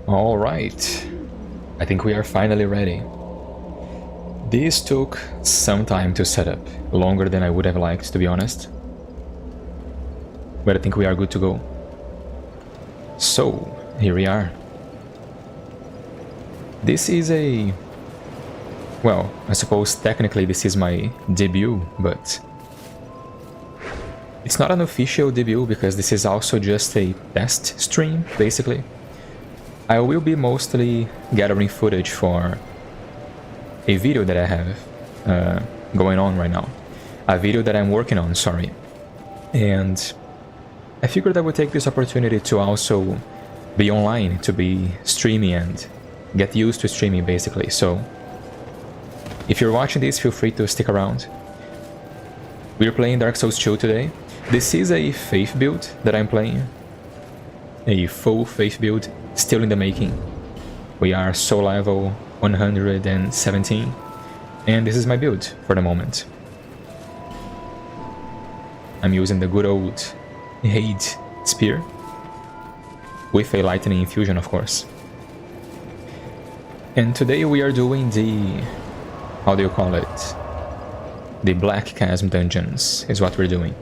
Alright, I think we are finally ready. This took some time to set up, longer than I would have liked, to be honest. But I think we are good to go. So, here we are. This is a... well, I suppose technically this is my debut, but... it's not an official debut because this is also just a test stream, basically. I will be mostly gathering footage for a video that I have going on right now. A video that I'm working on, sorry. And I figured I would take this opportunity to also be online, to be streaming and get used to streaming, basically. So, if you're watching this, feel free to stick around. We're playing Dark Souls 2 today. This is a Faith build that I'm playing. A full Faith build, still in the making. We are soul level 117, and this is my build for the moment. I'm using the good old Hade Spear, with a lightning infusion, of course. And today we are doing the... how do you call it? The Black Chasm dungeons is what we're doing.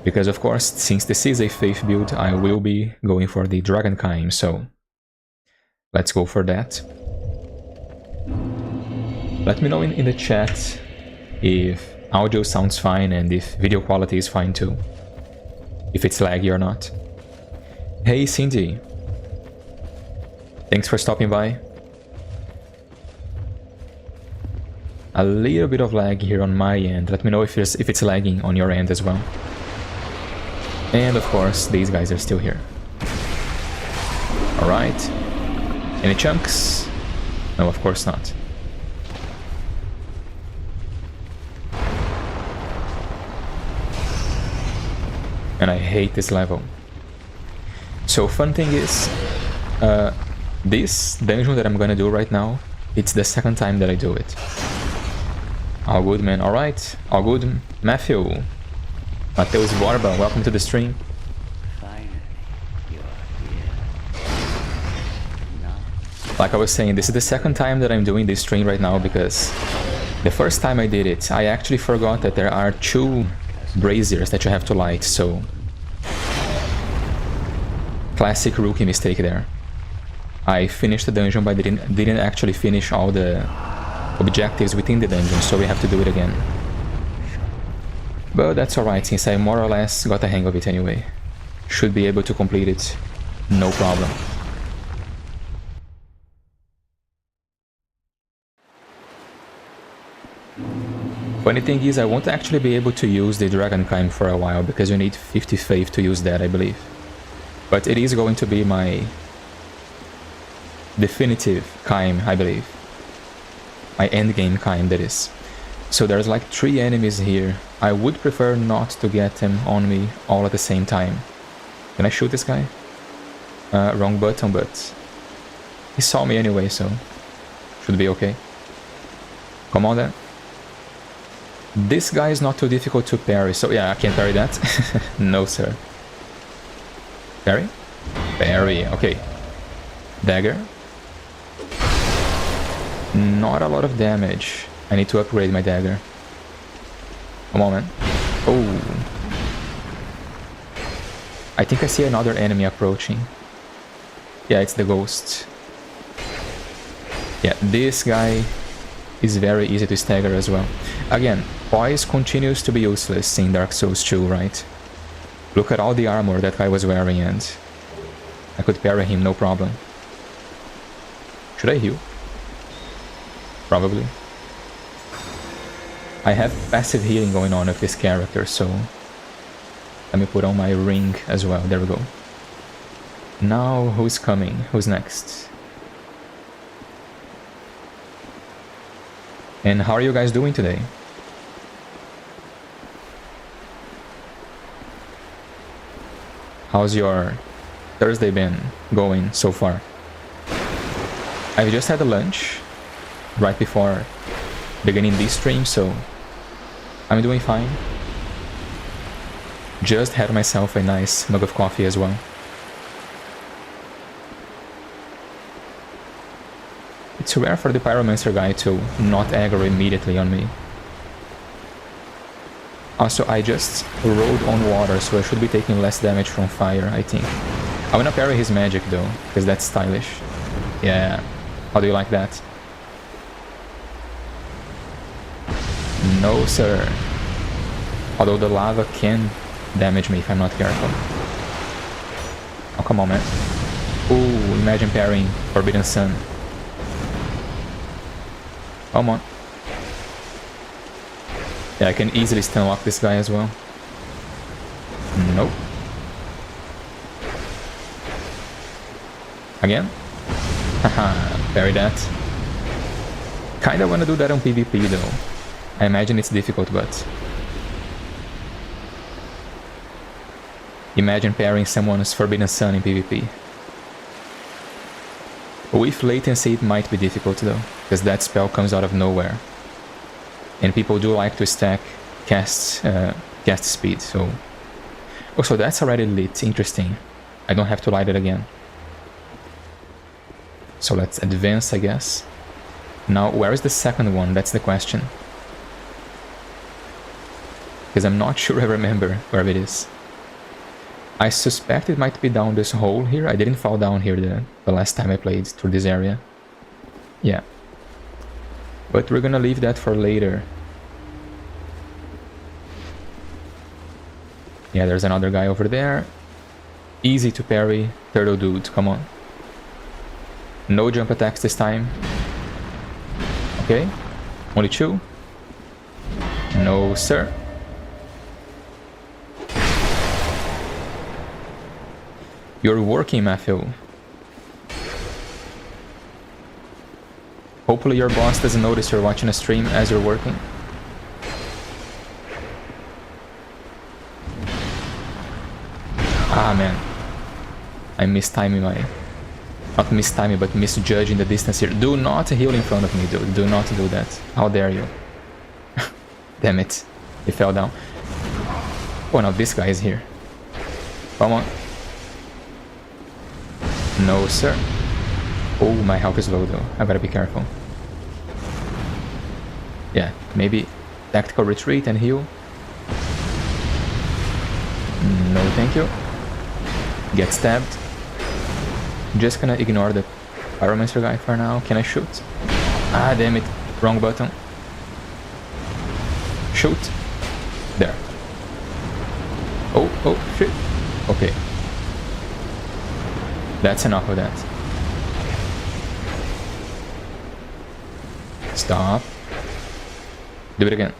Because of course, since this is a Faith build, I will be going for the Dragonkind, so let's go for that. Let me know in the chat if audio sounds fine and if video quality is fine too. If it's laggy or not. Hey Cindy, thanks for stopping by. A little bit of lag here on my end. Let me know if it's lagging on your end as well. And of course, these guys are still here. Alright. Any chunks? No, of course not. And I hate this level. So, fun thing is, this dungeon that I'm gonna do right now, it's the second time that I do it. All good, man. Alright. All good. Matthew. Mateus Borba, welcome to the stream. Like I was saying, this is the second time that I'm doing this stream right now because the first time I did it, I actually forgot that there are 2 braziers that you have to light, so... classic rookie mistake there. I finished the dungeon but didn't actually finish all the objectives within the dungeon, so we have to do it again. But that's alright, since I more or less got the hang of it anyway. Should be able to complete it, no problem. Funny thing is, I won't actually be able to use the Dragonkind for a while, because you need 50 faith to use that, I believe. But it is going to be my definitive kind, I believe. My endgame kind, that is. So there's like 3 enemies here. I would prefer not to get them on me all at the same time. Can I shoot this guy? Wrong button, but he saw me anyway, so should be okay. Come on then. This guy is not too difficult to parry, so yeah, I can parry that. No, sir. Parry? Parry, okay. Dagger. Not a lot of damage. I need to upgrade my dagger. Come on, man. Oh. I think I see another enemy approaching. Yeah, it's the ghost. Yeah, this guy is very easy to stagger as well. Again, poise continues to be useless in Dark Souls 2, right? Look at all the armor that guy was wearing and I could parry him, no problem. Should I heal? Probably. I have passive healing going on with this character, so let me put on my ring as well. There we go. Now, who's coming? Who's next? And how are you guys doing today? How's your Thursday been going so far? I've just had a lunch right before beginning this stream, so I'm doing fine. Just had myself a nice mug of coffee as well. It's rare for the Pyromancer guy to not aggro immediately on me. Also, I just rode on water, so I should be taking less damage from fire, I think. I'm gonna parry his magic though, because that's stylish. Yeah. How do you like that? No, sir. Although the lava can damage me if I'm not careful. Oh, come on, man. Ooh, imagine parrying Forbidden Sun. Come on. Yeah, I can easily stun lock this guy as well. Nope. Again? Haha, parry that. Kinda wanna do that on PvP though. I imagine it's difficult, but... Imagine parrying someone's Forbidden Sun in PvP. With latency it might be difficult though, because that spell comes out of nowhere. And people do like to stack cast speed, so... Oh, so that's already lit, interesting. I don't have to light it again. So let's advance, I guess. Now, where is the second one? That's the question. Because I'm not sure I remember where it is. I suspect it might be down this hole here. I didn't fall down here the last time I played through this area. Yeah. But we're gonna leave that for later. Yeah, there's another guy over there. Easy to parry. Turtle dude, come on. No jump attacks this time. Okay. Only two. No, sir. You're working, Matthew. Hopefully your boss doesn't notice you're watching a stream as you're working. Ah, man. I mistiming my... Not mistiming, but misjudging the distance here. Do not heal in front of me, dude. Do not do that. How dare you. Damn it. He fell down. Oh, now this guy is here. Come on. No, sir. Oh, my health is low, though. I gotta be careful. Yeah, maybe tactical retreat and heal. No, thank you. Get stabbed. Just gonna ignore the Pyromancer guy for now. Can I shoot? Ah, damn it. Wrong button. Shoot. There. Oh, oh, shit. Okay. That's enough of that. Stop. Do it again.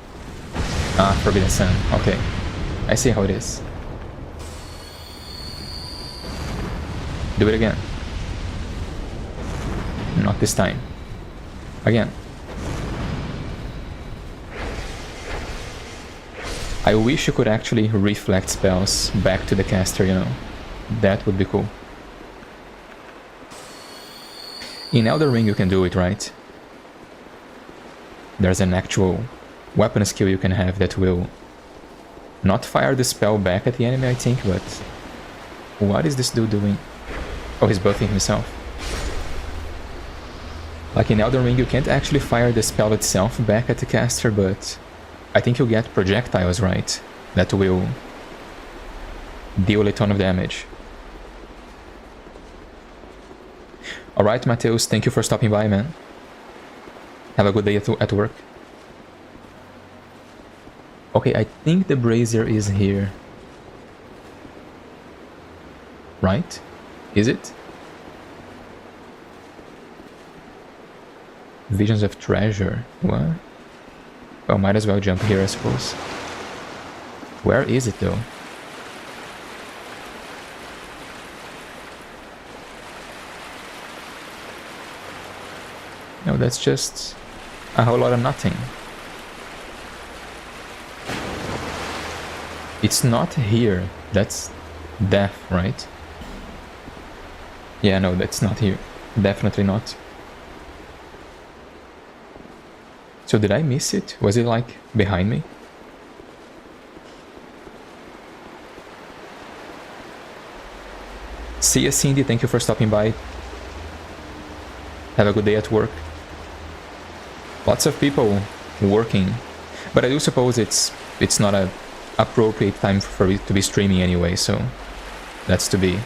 Ah, Forbidden Sun. Okay. I see how it is. Do it again. Not this time. Again. I wish you could actually reflect spells back to the caster, you know. That would be cool. In Elden Ring you can do it, right? There's an actual weapon skill you can have that will not fire the spell back at the enemy, I think, but... What is this dude doing? Oh, he's buffing himself. Like in Elden Ring, you can't actually fire the spell itself back at the caster, but I think you'll get projectiles, right? That will deal a ton of damage. Alright, Mateus, thank you for stopping by, man. Have a good day at work. Okay, I think the brazier is here. Right? Is it? Visions of treasure. What? Well, might as well jump here, I suppose. Where is it, though? No, that's just a whole lot of nothing. It's not here. That's death, right? Yeah, no, that's not here. Definitely not. So did I miss it? Was it like behind me? See ya, Cindy. Thank you for stopping by. Have a good day at work. Lots of people working, but I do suppose it's not a appropriate time for it to be streaming anyway, so that's to be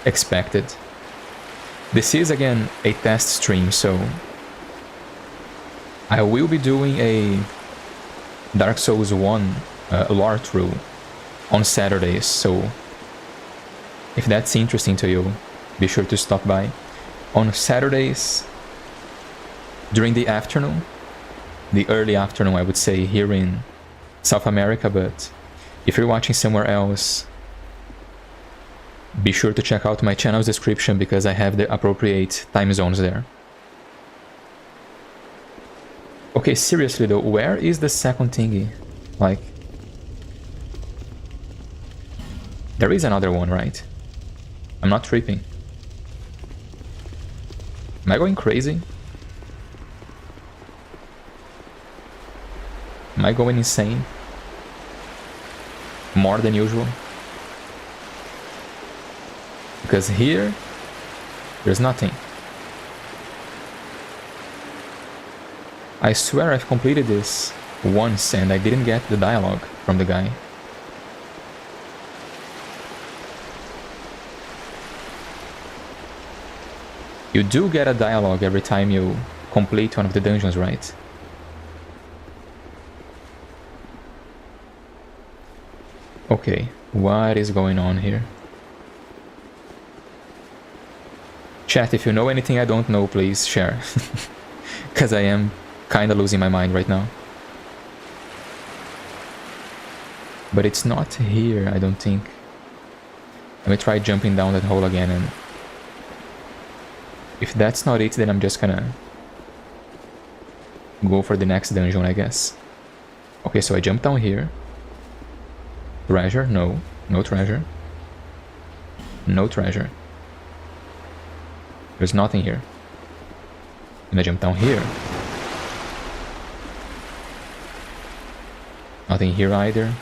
expected. This is again a test stream, so I will be doing a Dark Souls 1 lore through on Saturdays, so if that's interesting to you, be sure to stop by. On Saturdays, during the afternoon, the early afternoon I would say here in South America, but if you're watching somewhere else, be sure to check out my channel's description because I have the appropriate time zones there. Okay, seriously though, where is the second thingy? Like, there is another one, right? I'm not tripping. Am I going crazy? Am I going insane? More than usual? Because here, there's nothing. I swear I've completed this once and I didn't get the dialogue from the guy. You do get a dialogue every time you complete one of the dungeons, right? Okay, what is going on here? Chat, if you know anything I don't know, please share. Because I am kinda losing my mind right now. But it's not here, I don't think. Let me try jumping down that hole again, and if that's not it, then I'm just gonna go for the next dungeon, I guess. Okay, so I jump down here. Treasure? No. No treasure. No treasure. There's nothing here. And I jump down here. Nothing here either.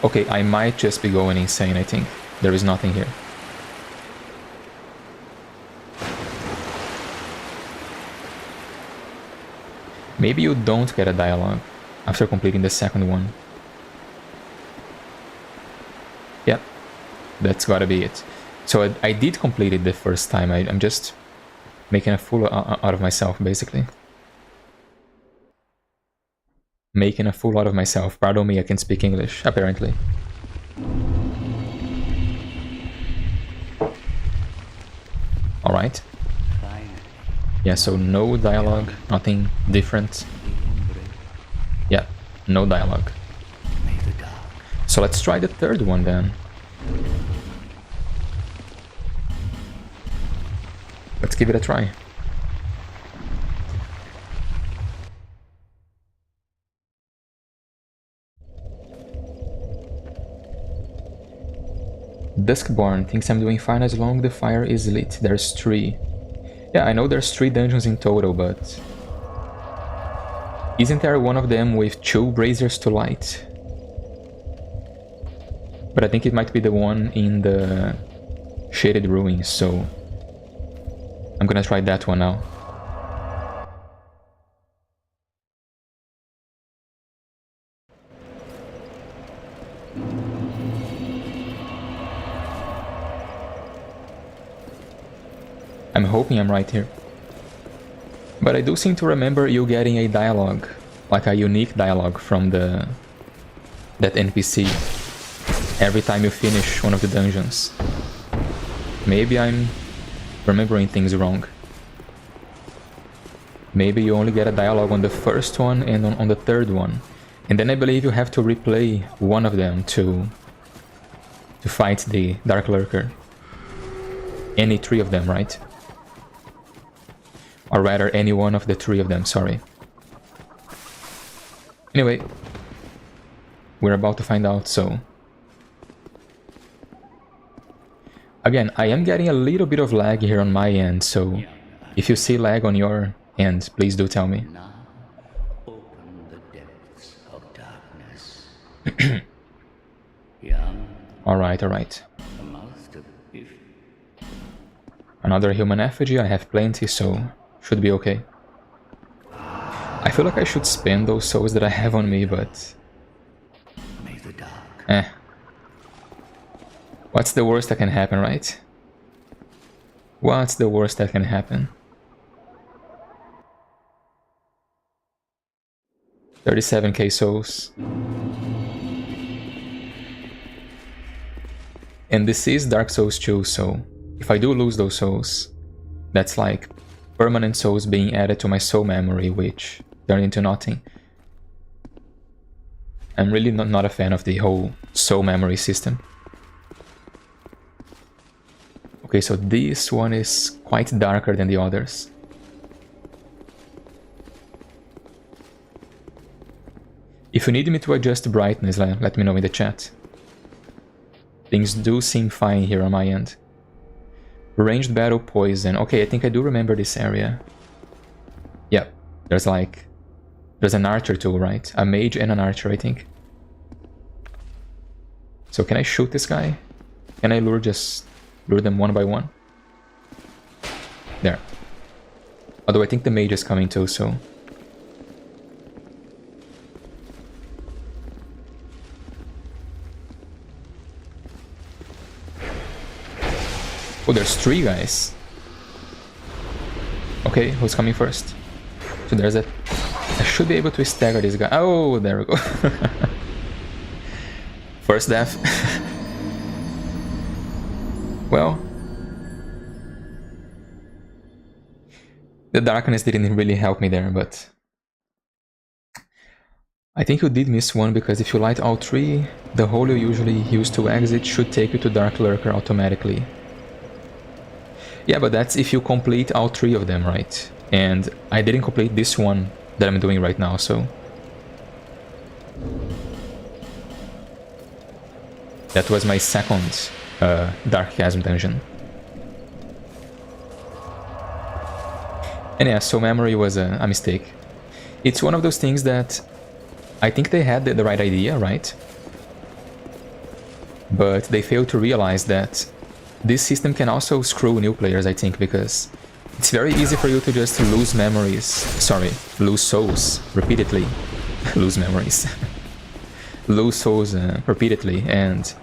Okay, I might just be going insane, I think. There is nothing here. Maybe you don't get a dialogue after completing the second one. Yep, that's gotta be it. So I did complete it the first time. I'm just making a fool out of myself, basically. Making a fool out of myself. Pardon me, I can speak English, apparently. Alright. Yeah, so no dialogue, nothing different. Yeah, no dialogue. So let's try the third one then. Let's give it a try. Duskborn thinks I'm doing fine as long as the fire is lit. There's 3. Yeah, I know there's 3 dungeons in total, but isn't there one of them with 2 braziers to light? But I think it might be the one in the Shaded Ruins, so I'm gonna try that one now. I'm hoping I'm right here. But I do seem to remember you getting a dialogue, like a unique dialogue from that NPC every time you finish one of the dungeons. Maybe I'm remembering things wrong. Maybe you only get a dialogue on the first one and on the third one. And then I believe you have to replay one of them to fight the Darklurker. Any 3 of them, right? Or rather, any one of the 3 of them, sorry. Anyway, we're about to find out, so... Again, I am getting a little bit of lag here on my end, so if you see lag on your end, please do tell me. Now, open the depths of darkness. Young, Alright, alright. the master, if Another human effigy, I have plenty, so should be okay. I feel like I should spend those souls that I have on me, but... May the dark. Eh. What's the worst that can happen, right? What's the worst that can happen? 37k souls. And this is Dark Souls 2, so if I do lose those souls, that's like permanent souls being added to my soul memory, which turn into nothing. I'm really not a fan of the whole soul memory system. Okay, so this one is quite darker than the others. If you need me to adjust brightness, let me know in the chat. Things do seem fine here on my end. Ranged battle poison. Okay, I think I do remember this area. Yeah, there's an archer too, right? A mage and an archer, I think. So can I shoot this guy? Can I lure them one by one? There. Although I think the mage is coming too, so... Oh, there's 3 guys. Okay, who's coming first? So there's a... I should be able to stagger this guy. Oh, there we go. First death. Well... the darkness didn't really help me there, but... I think you did miss one, because if you light all 3, the hole you usually use to exit should take you to Darklurker automatically. Yeah, but that's if you complete all 3 of them, right? And I didn't complete this one that I'm doing right now, so... That was my second Dark Chasm dungeon. And yeah, so memory was a mistake. It's one of those things that I think they had the right idea, right? But they failed to realize that this system can also screw new players, I think, because it's very easy for you to just lose memories. Sorry, lose souls repeatedly. Lose memories. Lose souls repeatedly, and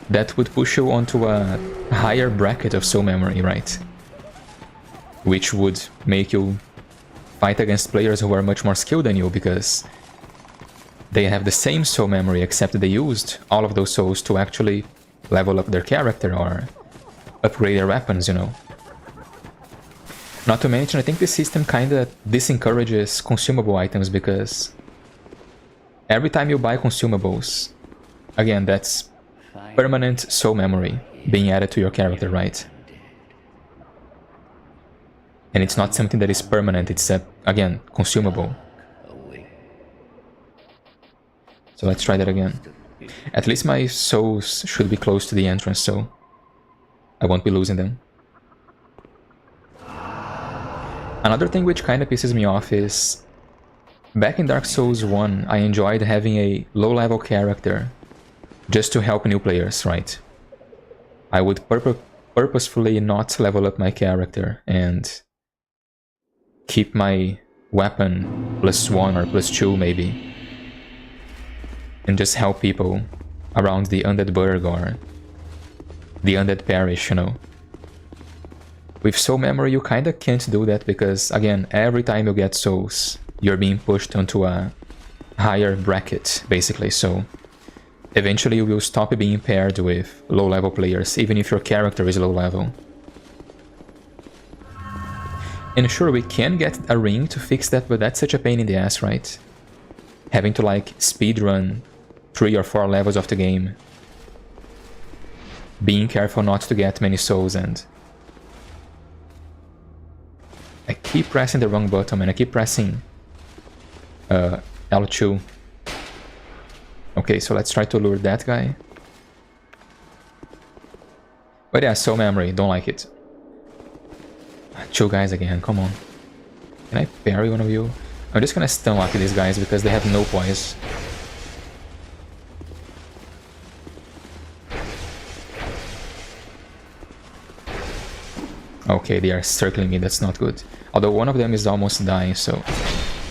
that would push you onto a higher bracket of soul memory, right? Which would make you fight against players who are much more skilled than you, because they have the same soul memory, except they used all of those souls to actually level up their character or upgrade their weapons, you know. Not to mention, I think this system kinda disencourages consumable items, because every time you buy consumables, again, that's permanent soul memory being added to your character, right? And it's not something that is permanent, it's, again, consumable. So let's try that again. At least my souls should be close to the entrance, so I won't be losing them. Another thing which kinda pisses me off is... back in Dark Souls 1, I enjoyed having a low-level character just to help new players, right? I would purposefully not level up my character and keep my weapon +1 or +2 maybe, and just help people around the Undead Burg or the Undead Parish, you know. With soul memory you kinda can't do that, because again, every time you get souls, you're being pushed onto a higher bracket, basically, so eventually you will stop being paired with low-level players, even if your character is low-level. And sure, we can get a ring to fix that, but that's such a pain in the ass, right? Having to, like, speedrun 3 or 4 levels of the game. Being careful not to get many souls, and... I keep pressing the wrong button, and I keep pressing L2. Okay, so let's try to lure that guy. But yeah, soul memory, don't like it. 2 guys again, come on. Can I parry one of you? I'm just gonna stun lock these guys because they have no poise. Okay, they are circling me, that's not good. Although one of them is almost dying, so...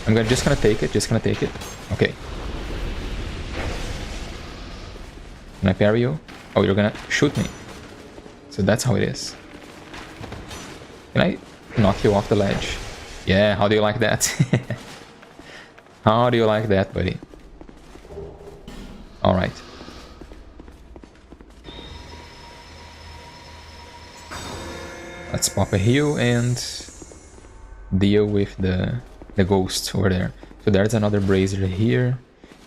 just gonna take it, Okay. Can I parry you? Oh, you're gonna shoot me. So that's how it is. Can I knock you off the ledge? Yeah, how do you like that? How do you like that, buddy? Alright. Let's pop a heal and deal with the ghost over there. So there's another brazier here.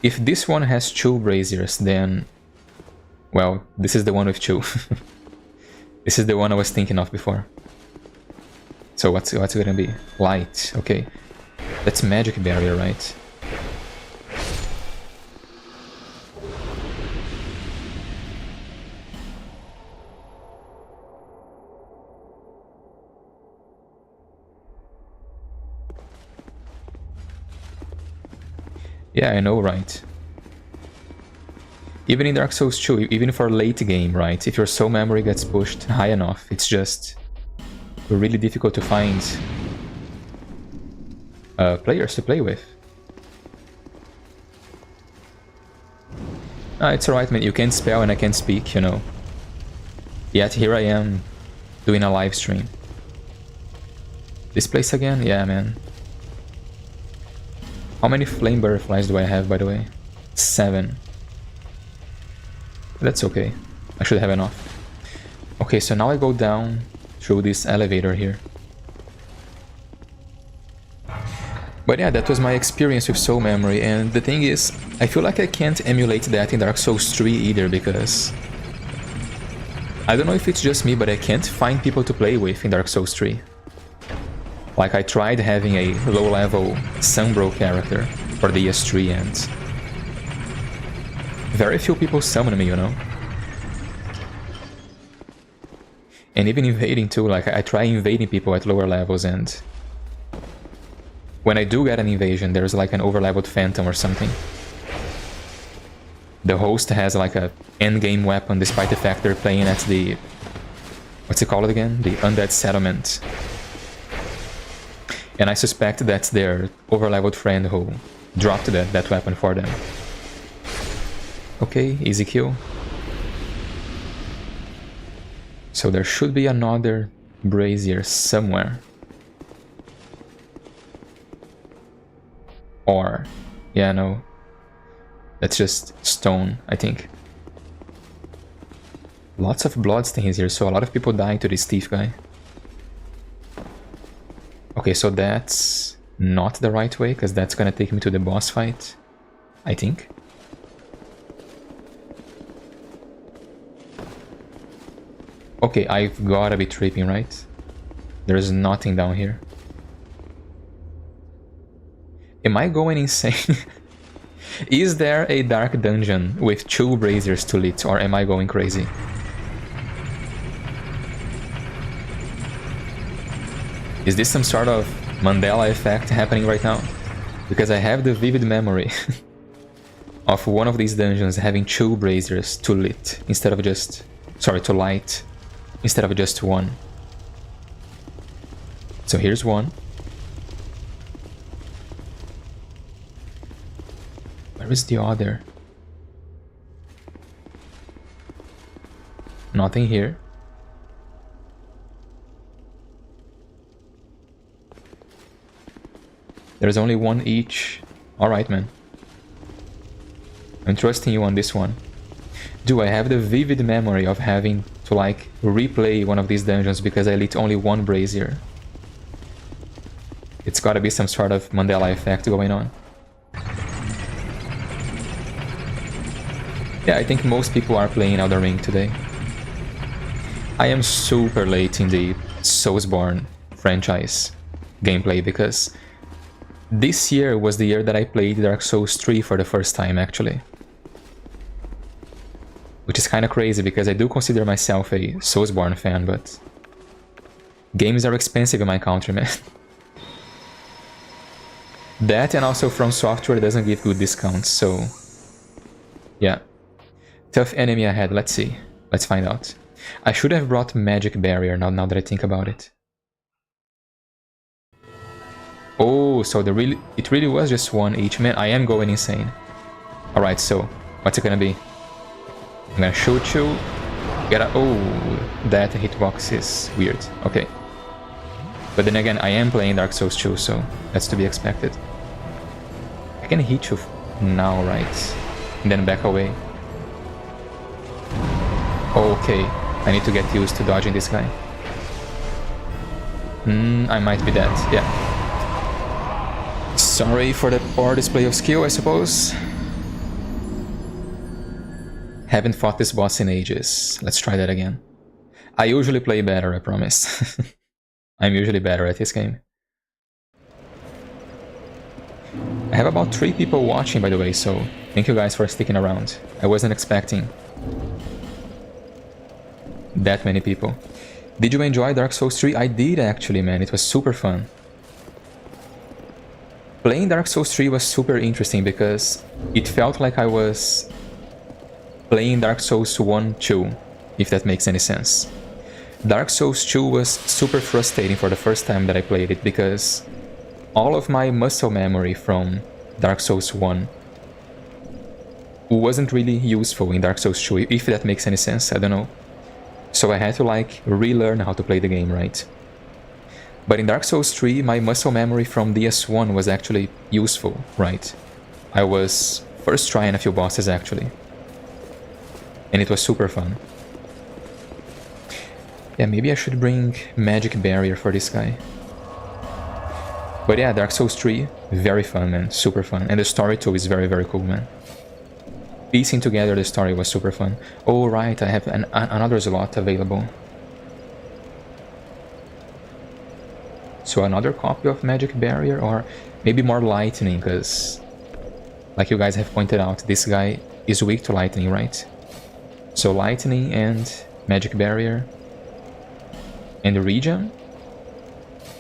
If this one has 2 braziers, then... well, this is the one with 2. This is the one I was thinking of before. So what's it gonna be? Light, okay. That's magic barrier, right? Yeah, I know, right? Even in Dark Souls 2, even for late game, right? If your soul memory gets pushed high enough, it's just really difficult to find players to play with. Ah, it's alright, man. You can't spell and I can't speak, you know. Yet here I am doing a live stream. This place again? Yeah, man. How many flame butterflies do I have, by the way? 7. That's okay. I should have enough. Okay, so now I go down through this elevator here. But yeah, that was my experience with soul memory, and the thing is, I feel like I can't emulate that in Dark Souls 3 either, because... I don't know if it's just me, but I can't find people to play with in Dark Souls 3. Like, I tried having a low-level Sunbro character for DS3 and... very few people summon me, you know? And even invading too, like, I try invading people at lower levels and... when I do get an invasion, there's like an overleveled phantom or something. The host has like a endgame weapon despite the fact they're playing at the... what's it called again? The Undead Settlement. And I suspect that's their overleveled friend who dropped that weapon for them. Okay, easy kill. So there should be another brazier somewhere. Or... yeah, no. That's just stone, I think. Lots of bloodstains here, so a lot of people dying to this thief guy. Okay, so that's not the right way, because that's gonna take me to the boss fight, I think. Okay, I've gotta be tripping, right? There's nothing down here. Am I going insane? Is there a dark dungeon with 2 braziers to lit, or am I going crazy? Is this some sort of Mandela effect happening right now? Because I have the vivid memory of one of these dungeons having 2 braziers to lit instead of just... sorry, to light instead of just 1. So here's one. Where is the other? Nothing here. There's only one each. Alright, man. I'm trusting you on this one. Do I have the vivid memory of having to, like, replay one of these dungeons because I lit only 1 brazier? It's gotta be some sort of Mandela effect going on. Yeah, I think most people are playing Elden Ring today. I am super late in the Soulsborne franchise gameplay because this year was the year that I played Dark Souls 3 for the first time, actually. Which is kind of crazy because I do consider myself a Soulsborne fan, but games are expensive in my country, man. That, and also From Software doesn't give good discounts, so yeah. Tough enemy ahead, let's see. Let's find out. I should have brought Magic Barrier now that I think about it. Oh, so it really was just one each. Man, I am going insane. Alright, so what's it gonna be? I'm gonna shoot you. Oh, that hitbox is weird. Okay. But then again, I am playing Dark Souls 2, so that's to be expected. I can hit you now, right? And then back away. Okay, I need to get used to dodging this guy. I might be dead, yeah. Sorry for the poor display of skill, I suppose. Haven't fought this boss in ages. Let's try that again. I usually play better, I promise. I'm usually better at this game. I have about 3 people watching, by the way, so thank you guys for sticking around. I wasn't expecting that many people. Did you enjoy Dark Souls 3? I did actually, man. It was super fun. Playing Dark Souls 3 was super interesting because it felt like I was playing Dark Souls 1, 2, if that makes any sense. Dark Souls 2 was super frustrating for the first time that I played it because all of my muscle memory from Dark Souls 1 wasn't really useful in Dark Souls 2, if that makes any sense, I don't know. So I had to like relearn how to play the game, right? But in Dark Souls 3, my muscle memory from DS1 was actually useful, right? I was first trying a few bosses actually. And it was super fun. Yeah, maybe I should bring Magic Barrier for this guy. But yeah, Dark Souls 3, very fun, man. Super fun. And the story too is very, very cool, man. Piecing together the story was super fun. Oh, right, I have another slot available. So another copy of Magic Barrier, or maybe more Lightning, because like you guys have pointed out, this guy is weak to Lightning, right? So Lightning and Magic Barrier. And the Regen?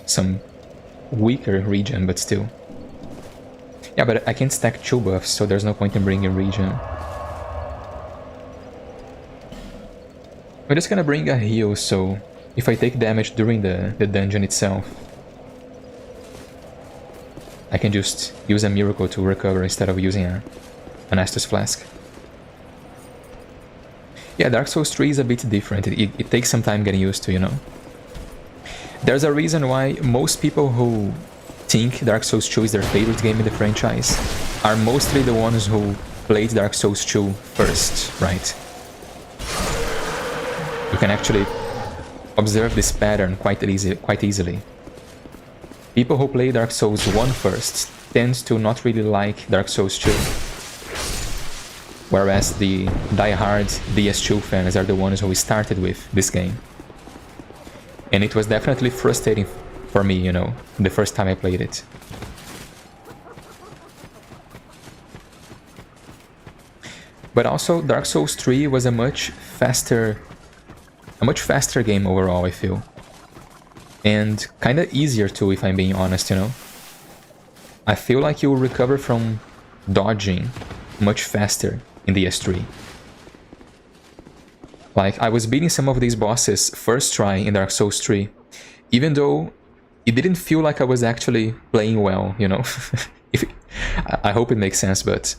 Some weaker Regen, but still. Yeah, but I can't stack 2 buffs, so there's no point in bringing Regen. I'm just gonna bring a heal, so if I take damage during the dungeon itself, I can just use a miracle to recover instead of using an Estus Flask. Yeah, Dark Souls 3 is a bit different. It takes some time getting used to, you know. There's a reason why most people who think Dark Souls 2 is their favorite game in the franchise are mostly the ones who played Dark Souls 2 first, right? You can actually observe this pattern quite easily. People who play Dark Souls 1 first tend to not really like Dark Souls 2. Whereas the die-hard DS2 fans are the ones who started with this game. And it was definitely frustrating for me, you know, the first time I played it. But also, Dark Souls 3 was a much faster game overall, I feel. And kinda easier too, if I'm being honest, you know. I feel like you recover from dodging much faster in DS3. Like, I was beating some of these bosses first try in Dark Souls 3, even though it didn't feel like I was actually playing well, you know. I hope it makes sense, but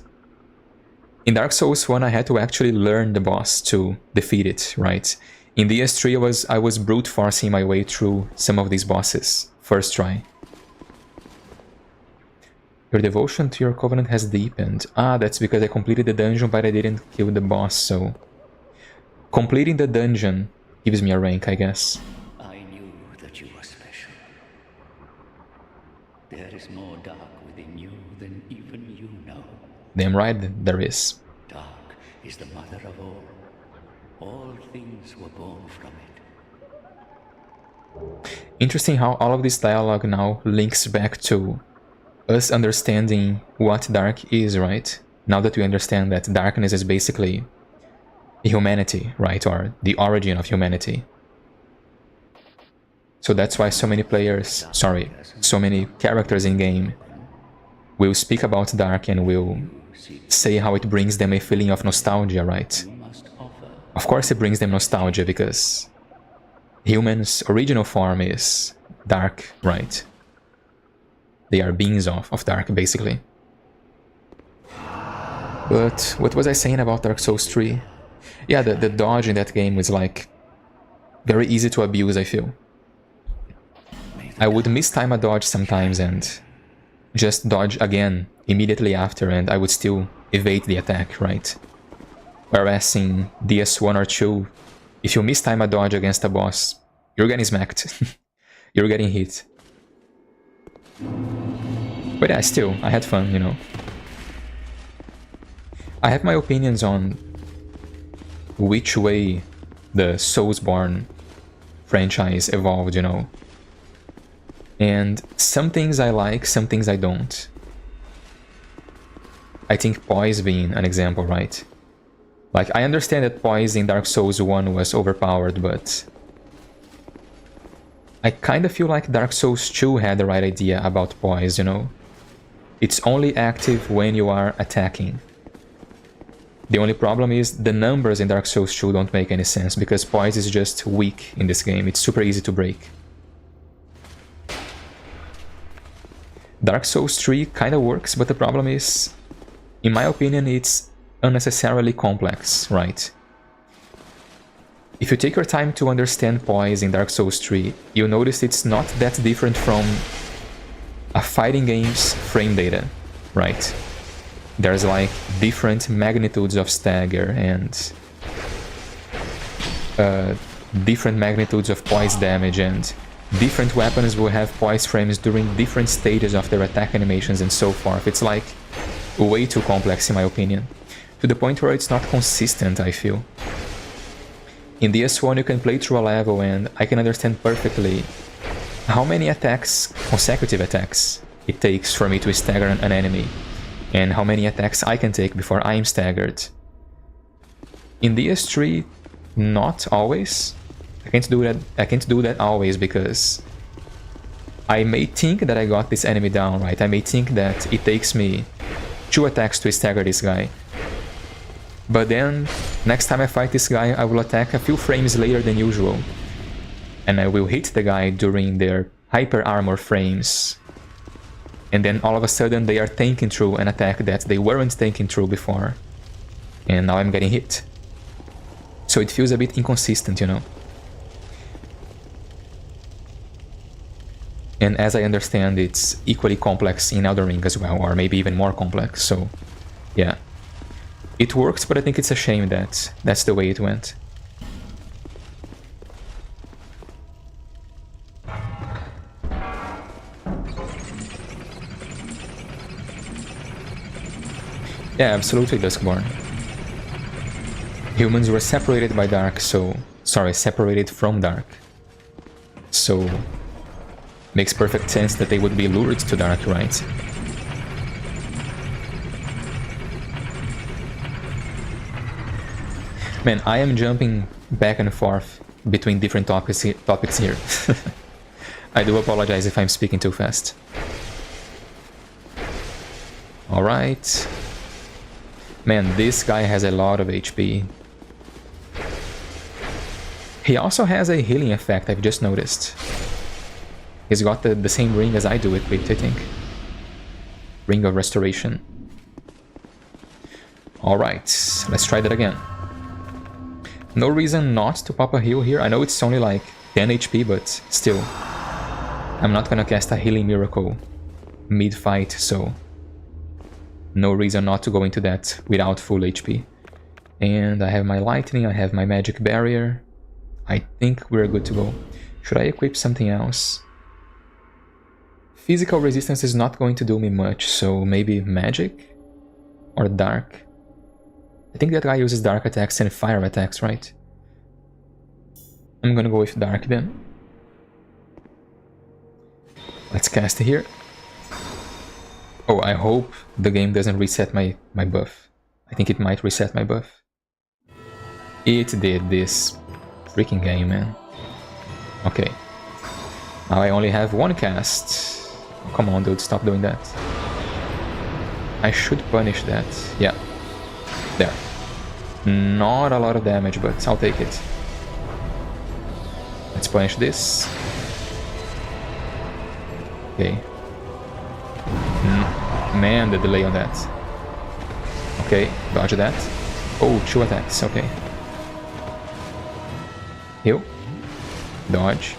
in Dark Souls 1 I had to actually learn the boss to defeat it, right? In DS3 I was brute forcing my way through some of these bosses first try. Your devotion to your covenant has deepened. Ah, that's because I completed the dungeon but I didn't kill the boss, so completing the dungeon gives me a rank, I guess. I knew that you were special. There is more dark within you than even you know. Damn right there is. Dark is the mother of all. All things were born from it. Interesting how all of this dialogue now links back to us understanding what dark is, right? Now that we understand that darkness is basically humanity, right? Or the origin of humanity. So that's why so many players, so many characters in game will speak about dark and will say how it brings them a feeling of nostalgia, right? Of course it brings them nostalgia because humans' original form is dark, right? They are beings of Dark, basically. But what was I saying about Dark Souls 3? Yeah, the dodge in that game was like very easy to abuse, I feel. I would mistime a dodge sometimes and just dodge again immediately after, and I would still evade the attack, right? Whereas in DS1 or 2, if you mistime a dodge against a boss, you're getting smacked. You're getting hit. But yeah, still, I had fun, you know. I have my opinions on which way the Soulsborne franchise evolved, you know. And some things I like, some things I don't. I think Poise being an example, right? Like, I understand that Poise in Dark Souls 1 was overpowered, but I kind of feel like Dark Souls 2 had the right idea about Poise, you know? It's only active when you are attacking. The only problem is the numbers in Dark Souls 2 don't make any sense, because Poise is just weak in this game. It's super easy to break. Dark Souls 3 kinda works, but the problem is, in my opinion, it's unnecessarily complex, right? If you take your time to understand Poise in Dark Souls 3, you'll notice it's not that different from a fighting game's frame data, right? There's like different magnitudes of stagger and different magnitudes of poise damage, and different weapons will have poise frames during different stages of their attack animations and so forth. It's like way too complex in my opinion, to the point where it's not consistent, I feel. In DS1 you can play through a level and I can understand perfectly how many attacks, consecutive attacks, it takes for me to stagger an enemy, and how many attacks I can take before I'm staggered. In DS3, not always. I can't do that always, because I may think that I got this enemy down, right? I may think that it takes me 2 attacks to stagger this guy. But then, next time I fight this guy, I will attack a few frames later than usual. And I will hit the guy during their hyper armor frames. And then all of a sudden they are tanking through an attack that they weren't tanking through before. And now I'm getting hit. So it feels a bit inconsistent, you know. And as I understand, it's equally complex in Elden Ring as well, or maybe even more complex, so yeah. It works, but I think it's a shame that that's the way it went. Yeah, absolutely, Duskborn. Humans were separated by Dark, so... Sorry, separated from Dark. So... Makes perfect sense that they would be lured to Dark, right? Man, I am jumping back and forth between different topics here. I do apologize if I'm speaking too fast. Alright. Man, this guy has a lot of HP. He also has a healing effect, I've just noticed. He's got the same ring as I do equipped, I think. Ring of Restoration. Alright, let's try that again. No reason not to pop a heal here. I know it's only like 10 HP, but still. I'm not gonna cast a healing miracle mid-fight, so... No reason not to go into that without full HP. And I have my lightning, I have my magic barrier. I think we're good to go. Should I equip something else? Physical resistance is not going to do me much, so maybe magic? Or dark? I think that guy uses dark attacks and fire attacks, right? I'm gonna go with dark then. Let's cast here. Oh, I hope the game doesn't reset my buff. I think it might reset my buff. It did, this freaking game, man. Okay. Now I only have one cast. Oh, come on, dude, stop doing that. I should punish that. Yeah. There. Not a lot of damage, but I'll take it. Let's punish this. Okay. Man, the delay on that. Okay, dodge that. Oh, 2 attacks, okay. Heal. Dodge.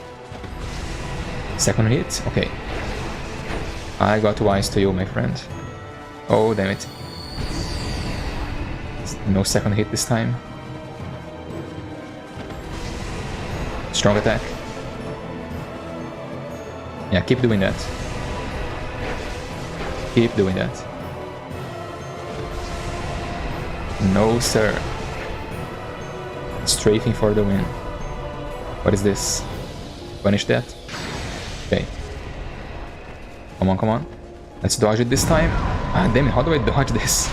Second hit, okay. I got wise to you, my friend. Oh, damn it. No second hit this time. Strong attack. Yeah, keep doing that. Keep doing that. No, sir. Strafing for the win. What is this? Punish that. Okay. Come on, come on. Let's dodge it this time. Ah, damn it. How do I dodge this?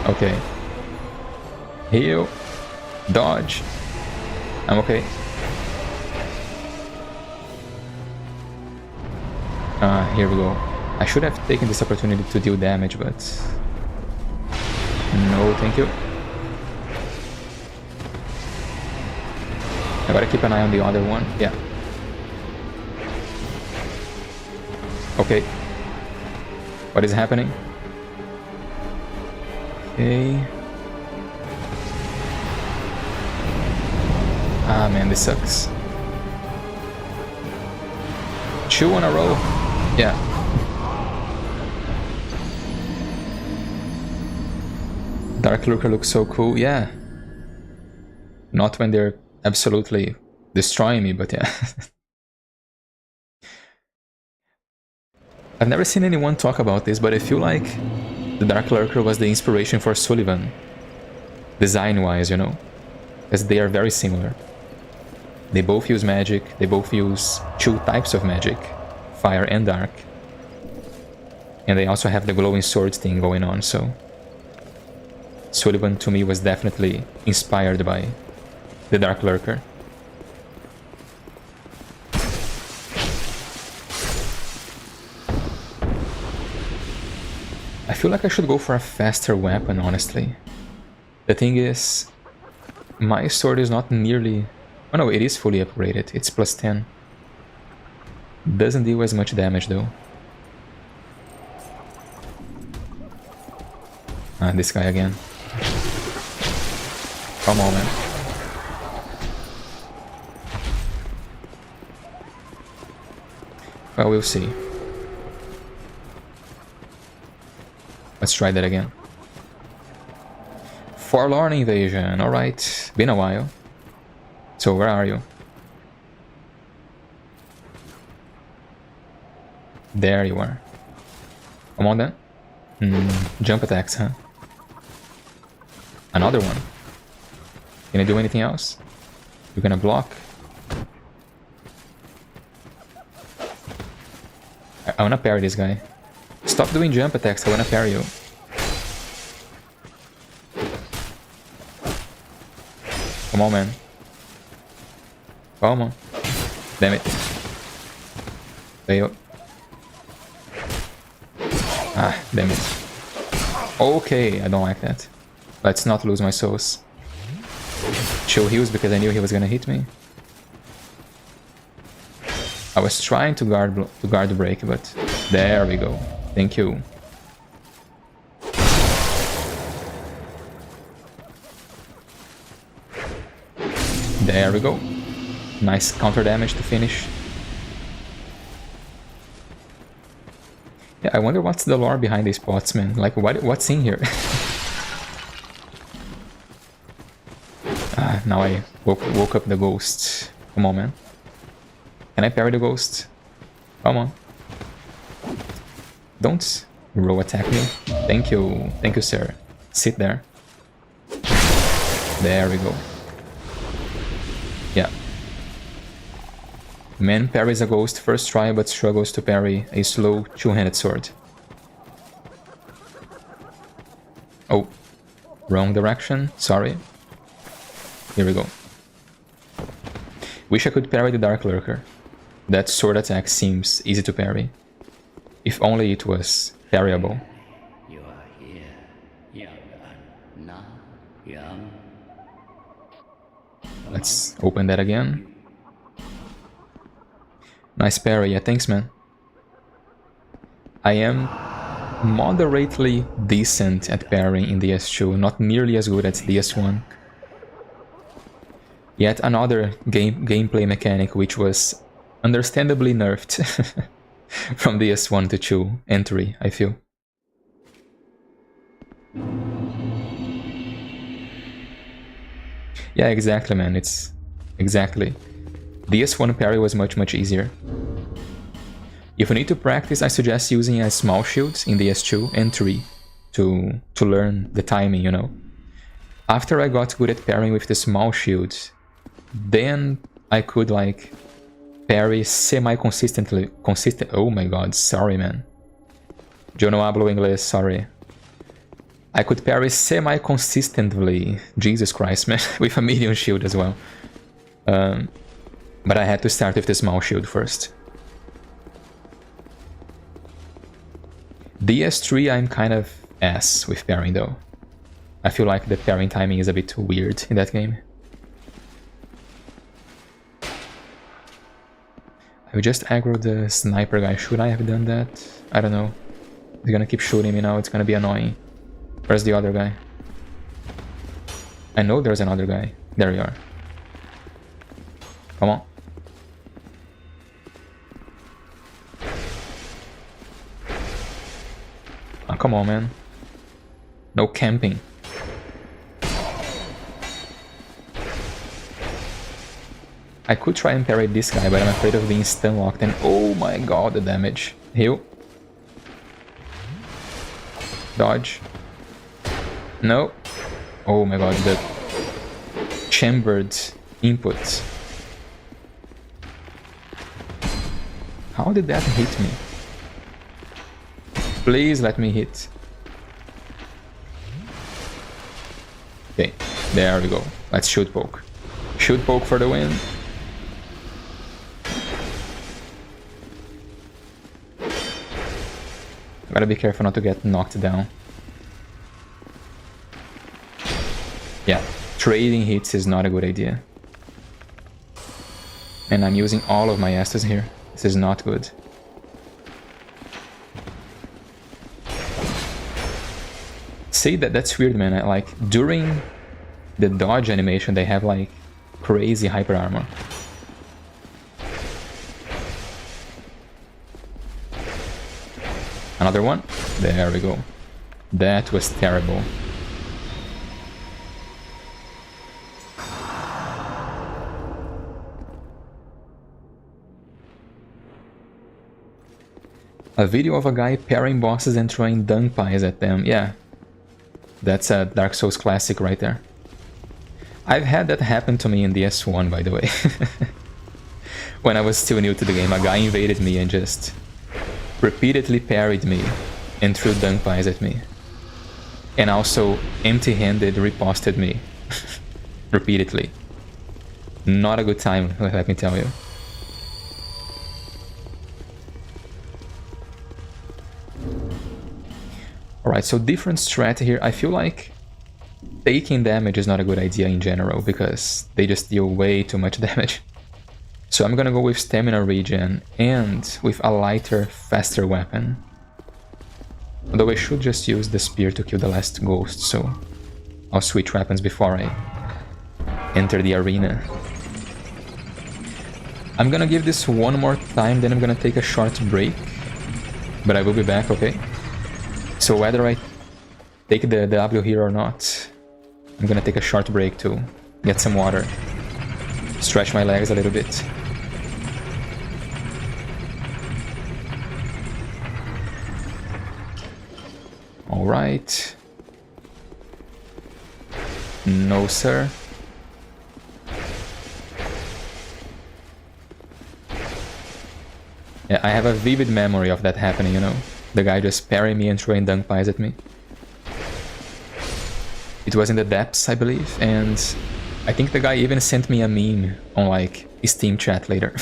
Okay. Heal. Dodge. I'm okay. Here we go. I should have taken this opportunity to deal damage, but... No, thank you. I gotta keep an eye on the other one. Yeah. Okay. What is happening? Okay. Ah, man, this sucks. 2 in a row. Yeah. Darklurker looks so cool. Yeah. Not when they're absolutely destroying me, but yeah. I've never seen anyone talk about this, but I feel like the Darklurker was the inspiration for Sullivan. Design-wise, you know? Because they are very similar. They both use magic, they both use 2 types of magic. Fire and dark. And they also have the glowing sword thing going on, so... Sullivan to me was definitely inspired by the Darklurker. I feel like I should go for a faster weapon, honestly. The thing is, my sword is not nearly... Oh no, it is fully upgraded. It's plus 10. Doesn't deal as much damage though. Ah, this guy again. Come on, man. Well, we'll see. Let's try that again. Forlorn Invasion, alright. Been a while. So, where are you? There you are. Come on then. Jump attacks, huh? Another one. Can I do anything else? You're gonna block? I wanna parry this guy. Stop doing jump attacks, I wanna parry you. Come on, man. Come on. Damn it. Fail. Ah, damn it. Okay, I don't like that. Let's not lose my souls. Chill heals because I knew he was gonna hit me. I was trying to guard the break, but there we go. Thank you. There we go. Nice counter damage to finish. Yeah, I wonder what's the lore behind these pots, man. Like, what's in here? Ah, now I woke up the ghost. Come on, man. Can I parry the ghost? Come on. Don't row attack me. Thank you. Thank you, sir. Sit there. There we go. Yeah. Man parries a ghost first try but struggles to parry a slow two-handed sword. Oh. Wrong direction. Sorry. Here we go. Wish I could parry the Darklurker. That sword attack seems easy to parry. If only it was parryable. You are here, young and now young. Let's open that again. Nice parry, yeah, thanks, man. I am moderately decent at parrying in DS2, not nearly as good as DS1. Yet another gameplay mechanic which was understandably nerfed from DS1 to 2 and 3, I feel. Yeah, exactly, man. It's exactly. DS1 parry was much easier. If you need to practice, I suggest using a small shield in DS2 and 3 to learn the timing, you know. After I got good at parrying with the small shield, then I could like parry semi-consistently. Oh my god, sorry, man. Yo no hablo inglés, sorry. I could parry semi-consistently, Jesus Christ, man, with a medium shield as well. But I had to start with the small shield first. DS3 I'm kind of ass with parrying though. I feel like the parrying timing is a bit weird in that game. I just aggroed the sniper guy. Should I have done that? I don't know. He's gonna keep shooting me now, it's gonna be annoying. Where's the other guy? I know there's another guy. There you are. Come on. Oh, come on, man. No camping. I could try and parry this guy, but I'm afraid of being stun locked, and oh my god, the damage. Heal. Dodge. No. Oh my god, the chambered input. How did that hit me? Please let me hit. Okay, there we go. Let's shoot poke. Shoot poke for the win. Gotta be careful not to get knocked down. Yeah, trading hits is not a good idea. And I'm using all of my Estus here. This is not good. See, that's weird, man. Like, during the dodge animation, they have, like, crazy hyper armor. Another one. There we go. That was terrible. A video of a guy parrying bosses and throwing dung pies at them. Yeah. That's a Dark Souls classic right there. I've had that happen to me in DS1, by the way. When I was still new to the game, a guy invaded me and just repeatedly parried me and threw dung pies at me. And also empty-handed riposted me. Repeatedly. Not a good time, let me tell you. Alright, so different strat here. I feel like taking damage is not a good idea in general, because they just deal way too much damage. So I'm gonna go with stamina regen and with a lighter, faster weapon. Although I should just use the spear to kill the last ghost, so I'll switch weapons before I enter the arena. I'm gonna give this one more time, then I'm gonna take a short break. But I will be back, okay? So whether I take the W here or not, I'm gonna take a short break to get some water. Stretch my legs a little bit. Alright. No, sir. Yeah, I have a vivid memory of that happening, you know. The guy just parrying me and throwing dung pies at me. It was in the depths, I believe, and I think the guy even sent me a meme on, like, Steam chat later.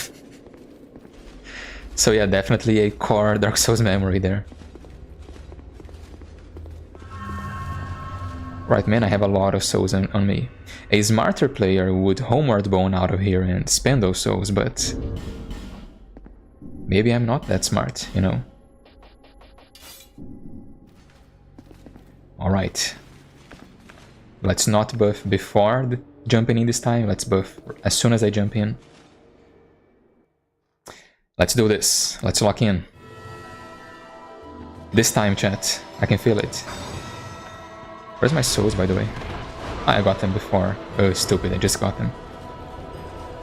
So yeah, definitely a core Dark Souls memory there. Right, man, I have a lot of souls on me. A smarter player would homeward bone out of here and spend those souls, but maybe I'm not that smart, you know? Alright. Let's not buff before jumping in this time. Let's buff as soon as I jump in. Let's do this. Let's lock in. This time, chat. I can feel it. Where's my souls, by the way? I got them before. Oh, stupid. I just got them.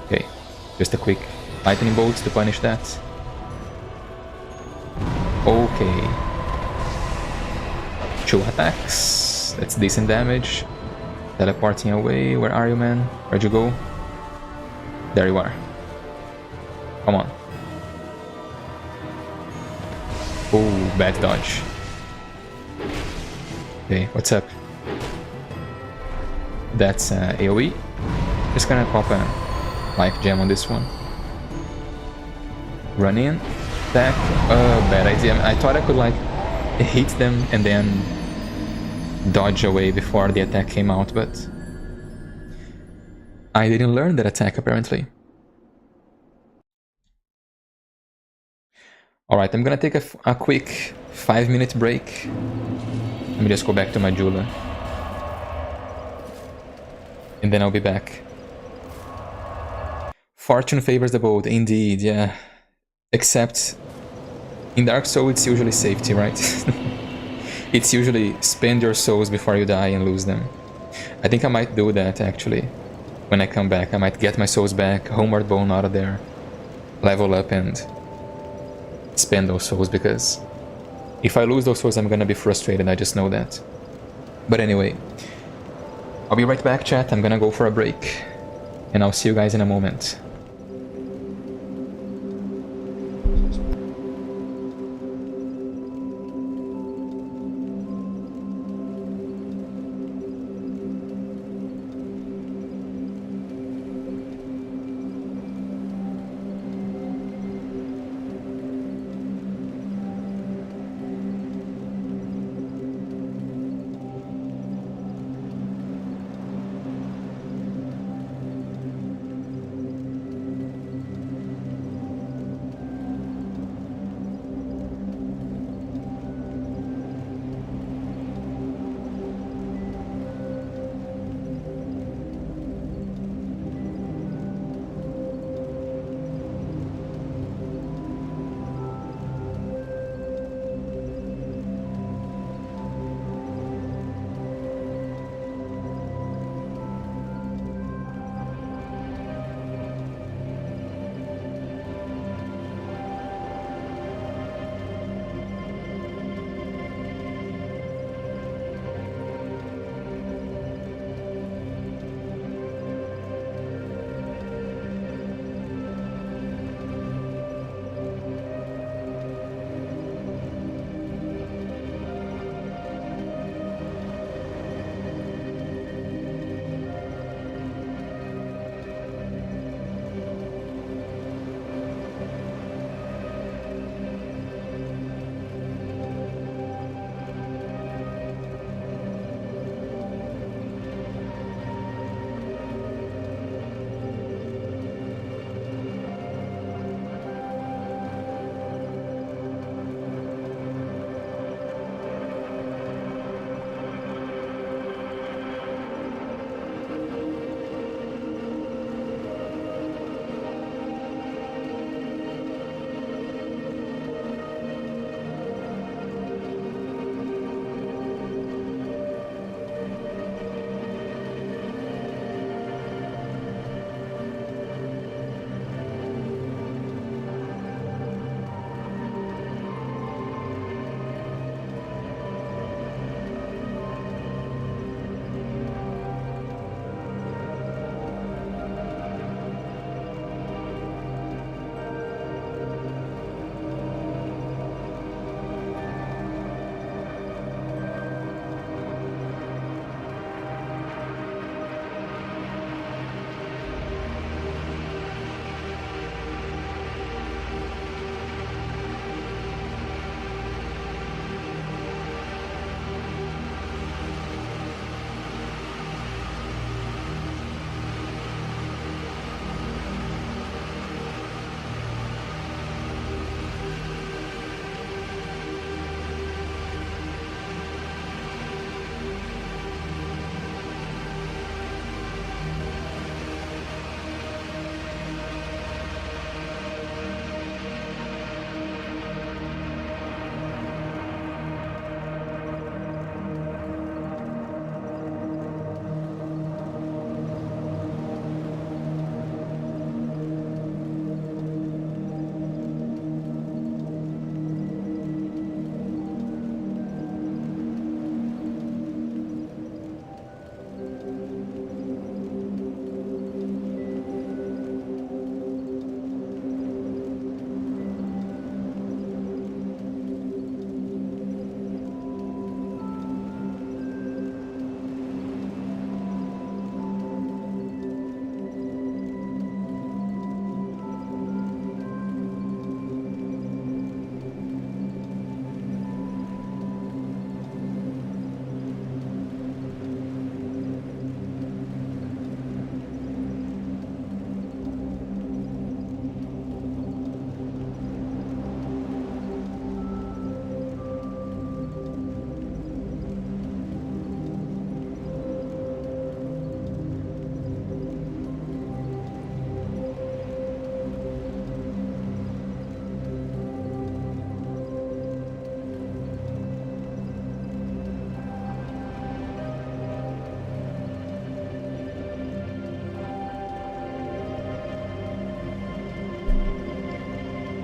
Okay. Just a quick lightning bolt to punish that. Okay. 2 attacks. That's decent damage. Teleporting away. Where are you, man? Where'd you go? There you are. Come on. Oh, bad dodge. Okay, what's up? That's AoE. Just gonna pop a life gem on this one. Run in. Attack. Bad idea. I thought I could like hit them and then dodge away before the attack came out, but I didn't learn that attack apparently. Alright, I'm gonna take a quick 5-minute break. Let me just go back to my jeweler. And then I'll be back. Fortune favors the bold, indeed, yeah. Except in Dark Souls it's usually safety, right? It's usually spend your souls before you die and lose them. I think I might do that actually. When I come back, I might get my souls back, Homeward Bone out of there, level up and spend those souls, because if I lose those souls I'm gonna be frustrated, I just know that. But anyway, I'll be right back, chat. I'm gonna go for a break and I'll see you guys in a moment.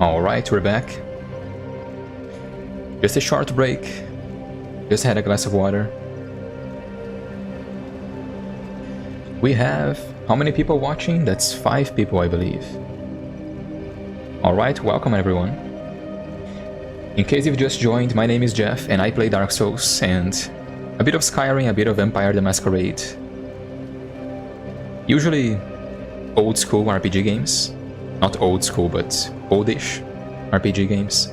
Alright, we're back. Just a short break. Just had a glass of water. We have... how many people watching? That's 5 people, I believe. Alright, welcome everyone. In case you've just joined, my name is Jeff and I play Dark Souls and a bit of Skyrim, a bit of Vampire the Masquerade. Usually old school RPG games. Not old school, but oldish RPG games.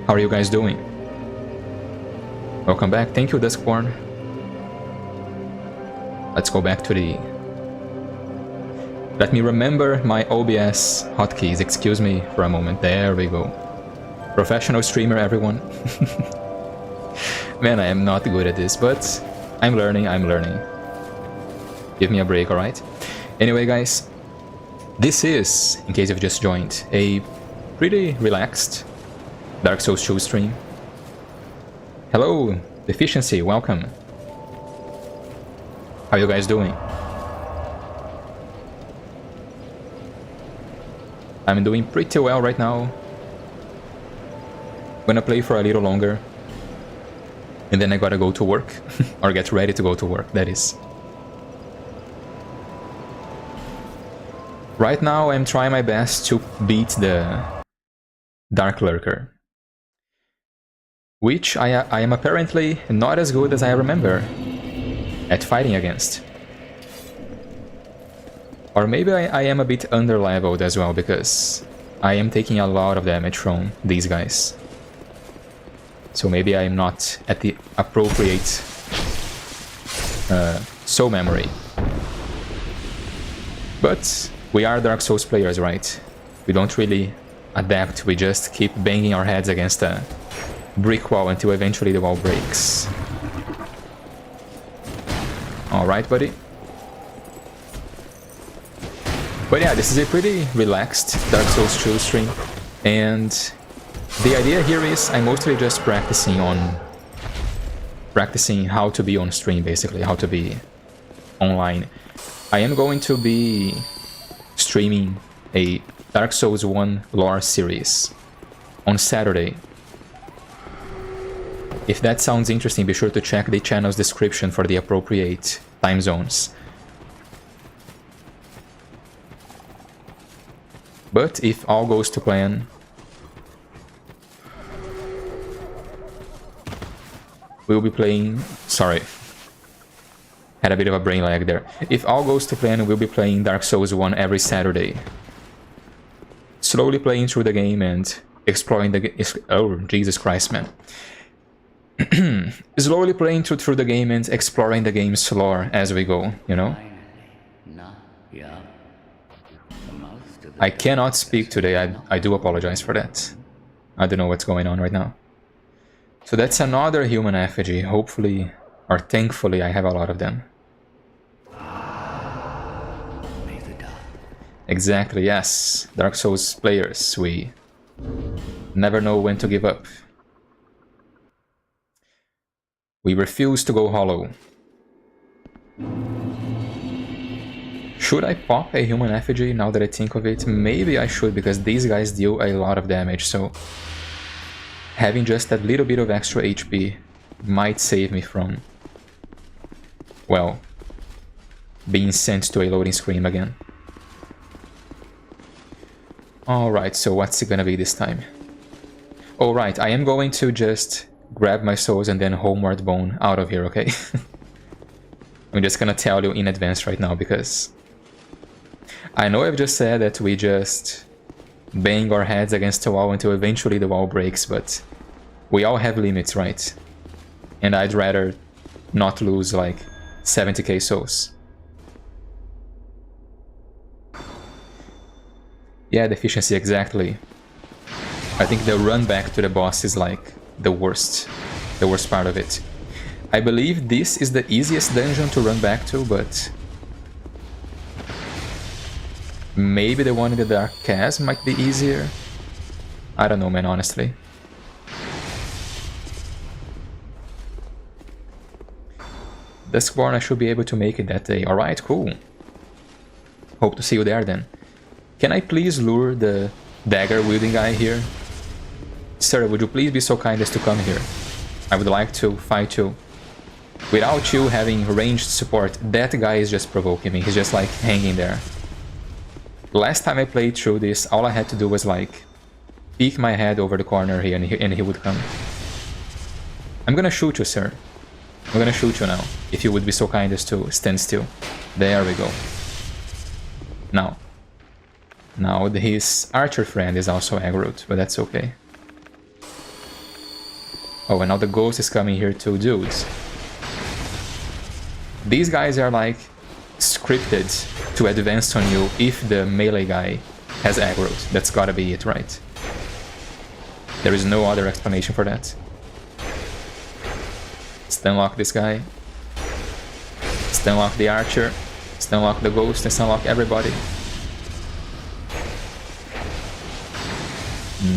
How are you guys doing? Welcome back. Thank you, Duskborn. Let's go back to the... Let me remember my OBS hotkeys. Excuse me for a moment. There we go. Professional streamer, everyone. Man, I am not good at this, but I'm learning, Give me a break, alright? Anyway, guys, this is, in case you've just joined, a pretty relaxed Dark Souls 2 stream. Hello, Deficiency, welcome. How you guys doing? I'm doing pretty well right now. Gonna play for a little longer. And then I gotta go to work. Or get ready to go to work, that is. Right now I'm trying my best to beat the Darklurker. Which I am apparently not as good as I remember at fighting against. Or maybe I am a bit under-leveled as well, because I am taking a lot of damage from these guys. So maybe I am not at the appropriate soul memory. But we are Dark Souls players, right? We don't really adapt, we just keep banging our heads against a brick wall until eventually the wall breaks. Alright, buddy. But yeah, this is a pretty relaxed Dark Souls 2 stream. And the idea here is I'm mostly just practicing how to be on stream, basically, how to be online. I am going to be streaming a Dark Souls 1 lore series on Saturday. If that sounds interesting, be sure to check the channel's description for the appropriate time zones. But if all goes to plan, we'll be playing... Sorry. Had a bit of a brain lag there. If all goes to plan, we'll be playing Dark Souls 1 every Saturday. Slowly playing through the game and exploring the... Oh, Jesus Christ, man. Slowly playing through the game and exploring the game's lore as we go, you know? I cannot speak today, I do apologize for that. I don't know what's going on right now. So that's another human effigy, hopefully, or thankfully, I have a lot of them. Exactly, yes. Dark Souls players, we never know when to give up. We refuse to go hollow. Should I pop a human effigy now that I think of it? Maybe I should, because these guys deal a lot of damage, so having just that little bit of extra HP might save me from, well, being sent to a loading screen again. Alright, so what's it gonna be this time? Alright, I am going to just grab my souls and then homeward bone out of here, okay? I'm just gonna tell you in advance right now, because I know I've just said that we just bang our heads against the wall until eventually the wall breaks, but we all have limits, right? And I'd rather not lose like 70k souls. Yeah, Deficiency, exactly. I think the run back to the boss is like the worst part of it. I believe this is the easiest dungeon to run back to, but maybe the one in the Dark Chasm might be easier. I don't know, man, honestly. Duskborn, I should be able to make it that day. Alright, cool. Hope to see you there then. Can I please lure the dagger-wielding guy here? Sir, would you please be so kind as to come here? I would like to fight you. Without you having ranged support, that guy is just provoking me. He's just like hanging there. Last time I played through this, all I had to do was like peek my head over the corner here and he would come. I'm gonna shoot you, sir. I'm gonna shoot you now. If you would be so kind as to stand still. There we go. Now his archer friend is also aggroed, but that's okay. Oh, and now the ghost is coming here too, dudes. These guys are like scripted to advance on you if the melee guy has aggroed. That's gotta be it, right? There is no other explanation for that. Stunlock this guy. Stunlock the archer. Stunlock the ghost and stunlock everybody.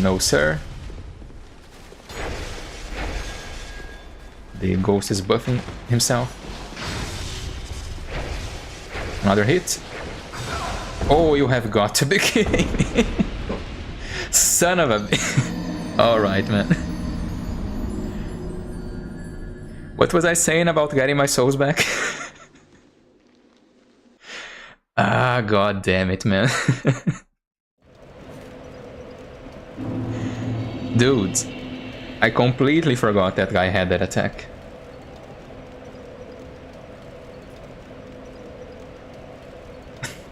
No, sir. The ghost is buffing himself. Another hit. Oh, you have got to be kidding me. Son of a bitch. Alright, man. What was I saying about getting my souls back? Ah, god damn it, man. Dudes, I completely forgot that guy had that attack.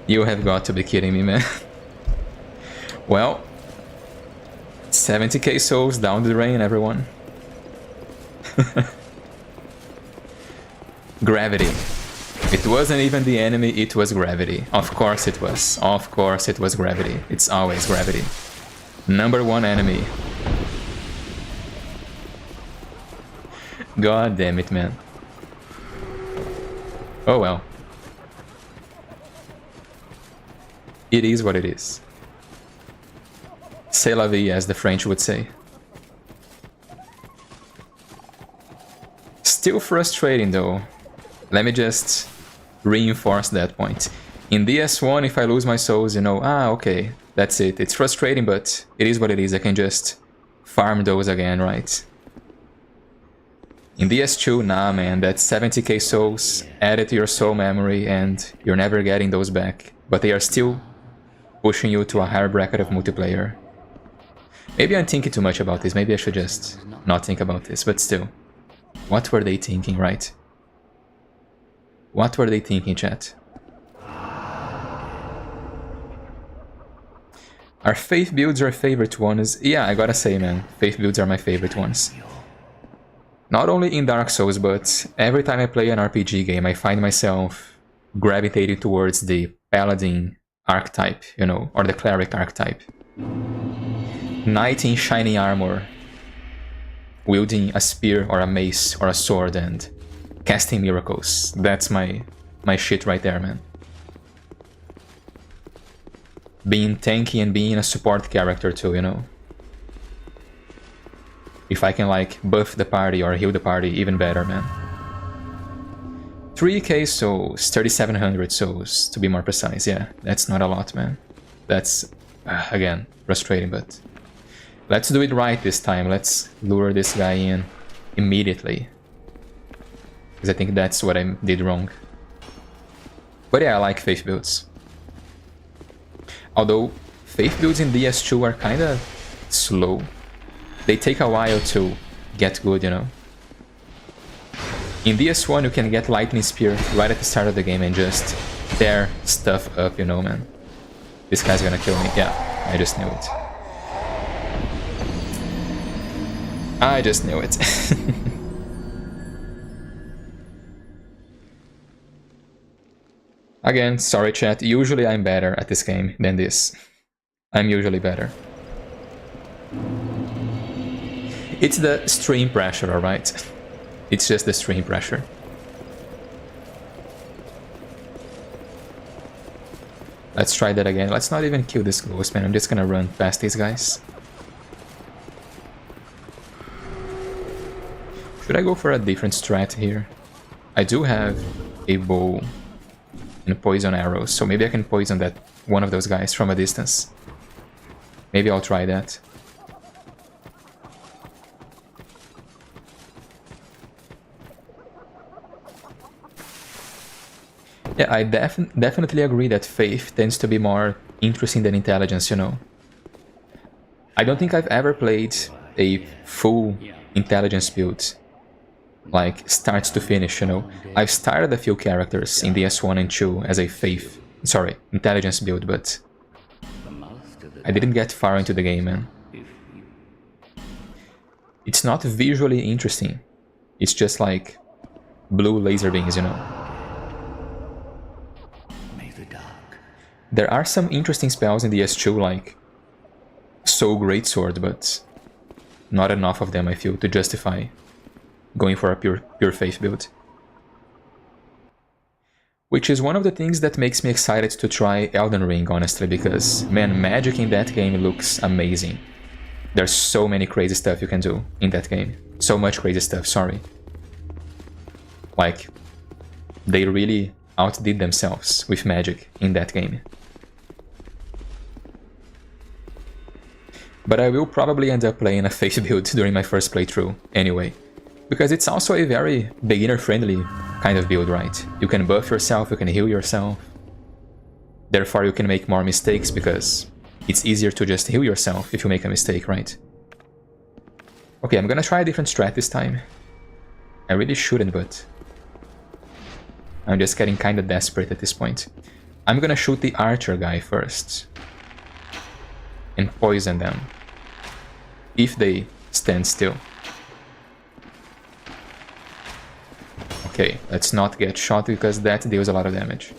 You have got to be kidding me, man. Well, 70k souls down the drain, everyone. Gravity. It wasn't even the enemy, it was gravity. Of course it was. Of course it was gravity. It's always gravity. Number one enemy. God damn it, man. Oh well. It is what it is. C'est la vie, as the French would say. Still frustrating though. Let me just reinforce that point. In DS1, if I lose my souls, you know, okay, that's it. It's frustrating, but it is what it is. I can just farm those again, right? In DS2, nah, man, that's 70k souls added to your soul memory and you're never getting those back. But they are still pushing you to a higher bracket of multiplayer. Maybe I'm thinking too much about this. Maybe I should just not think about this, but still. What were they thinking, right? What were they thinking, chat? Are faith builds your favorite ones? Yeah, I gotta say, man, faith builds are my favorite ones. Not only in Dark Souls, but every time I play an RPG game, I find myself gravitating towards the paladin archetype, you know, or the cleric archetype. Knight in shining armor, wielding a spear or a mace or a sword and casting miracles. That's my shit right there, man. Being tanky and being a support character too, you know. If I can like buff the party or heal the party, even better, man. 3k souls, 3700 souls to be more precise. Yeah, that's not a lot, man. That's, again, frustrating, but let's do it right this time. Let's lure this guy in immediately. Because I think that's what I did wrong. But yeah, I like faith builds. Although faith builds in DS2 are kinda slow. They take a while to get good, you know. In DS1 you can get Lightning Spear right at the start of the game and just tear stuff up, you know, man. This guy's gonna kill me. Yeah, I just knew it. I just knew it. Again, sorry chat, usually I'm better at this game than this. I'm usually better. It's the stream pressure, alright? It's just the stream pressure. Let's try that again. Let's not even kill this ghost, man. I'm just gonna run past these guys. Should I go for a different strat here? I do have a bow. and poison arrows, so maybe I can poison that one of those guys from a distance. Maybe I'll try that. Yeah, I definitely agree that faith tends to be more interesting than intelligence, you know. I don't think I've ever played a full intelligence build, like start to finish, you know. I've started a few characters in DS1 and 2 as a intelligence build, but I didn't get far into the game, man. It's not visually interesting. It's just like blue laser beams, you know. There are some interesting spells in DS2, like Soul Greatsword, but not enough of them, I feel, to justify going for a pure faith build. Which is one of the things that makes me excited to try Elden Ring, honestly, because, man, magic in that game looks amazing. There's so many crazy stuff you can do in that game. So much crazy stuff, sorry. Like, they really outdid themselves with magic in that game. But I will probably end up playing a faith build during my first playthrough anyway, because it's also a very beginner-friendly kind of build, right? You can buff yourself, you can heal yourself. Therefore, you can make more mistakes because it's easier to just heal yourself if you make a mistake, right? Okay, I'm gonna try a different strat this time. I really shouldn't, but I'm just getting kinda desperate at this point. I'm gonna shoot the archer guy first and poison them if they stand still. Okay, let's not get shot because that deals a lot of damage.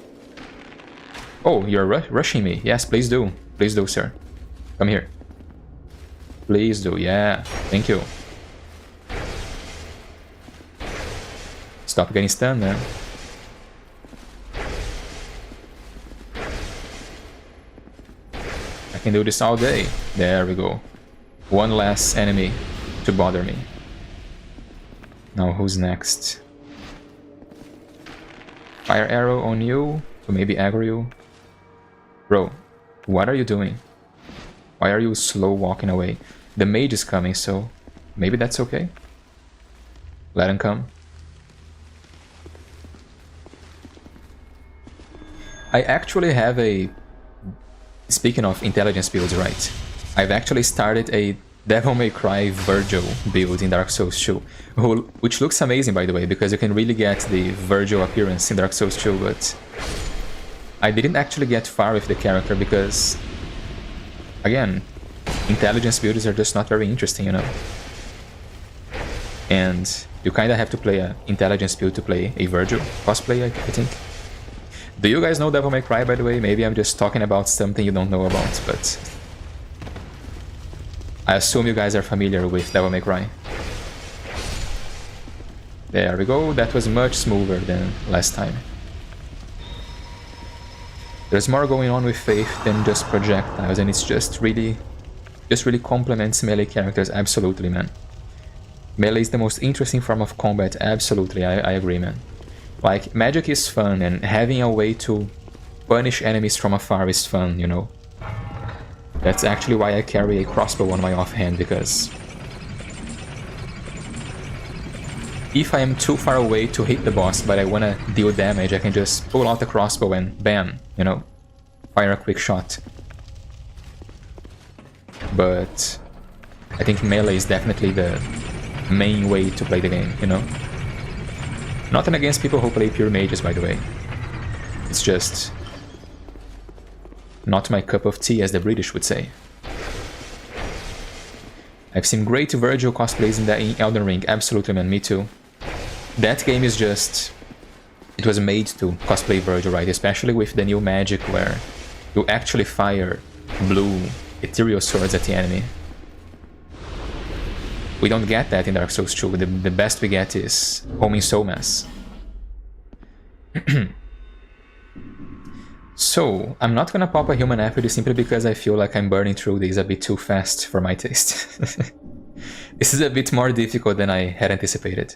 Oh, you're rushing me. Yes, please do. Please do, sir. Come here. Please do. Yeah, thank you. Stop getting stunned, man. I can do this all day. There we go. One less enemy to bother me. Now who's next? Fire arrow on you to maybe aggro you. Bro, what are you doing? Why are you slow walking away? The mage is coming, so maybe that's okay. Let him come. I actually have a... Speaking of intelligence builds, right? I've actually started a Devil May Cry Virgil build in Dark Souls 2, which looks amazing, by the way, because you can really get the Virgil appearance in Dark Souls 2, but I didn't actually get far with the character because, again, intelligence builds are just not very interesting, you know? And you kinda have to play an intelligence build to play a Virgil cosplay, I think. Do you guys know Devil May Cry, by the way? Maybe I'm just talking about something you don't know about, but I assume you guys are familiar with Devil May Cry. There we go, that was much smoother than last time. There's more going on with Faith than just projectiles, and it's just really complements melee characters, absolutely, man. Melee is the most interesting form of combat, absolutely, I agree, man. Like, magic is fun, and having a way to punish enemies from afar is fun, you know? That's actually why I carry a crossbow on my offhand, because if I am too far away to hit the boss, but I wanna deal damage, I can just pull out the crossbow and bam, you know? Fire a quick shot. But I think melee is definitely the main way to play the game, you know? Nothing against people who play pure mages, by the way. It's just not my cup of tea, as the British would say. I've seen great Virgil cosplays in Elden Ring, absolutely, man, me too. That game is just... It was made to cosplay Virgil, right? Especially with the new magic where you actually fire blue ethereal swords at the enemy. We don't get that in Dark Souls 2. The best we get is homing soul mass. So, I'm not gonna pop a human effigy simply because I feel like I'm burning through these a bit too fast for my taste. This is a bit more difficult than I had anticipated.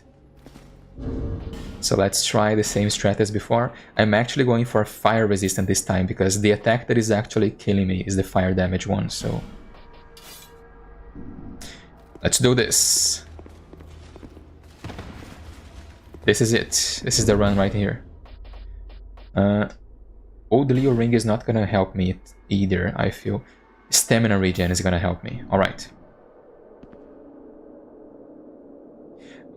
So let's try the same strat as before. I'm actually going for fire resistant this time because the attack that is actually killing me is the fire damage one, so... Let's do this. This is it. This is the run right here. Old Leo Ring is not gonna help me either, I feel. Stamina regen is gonna help me. Alright.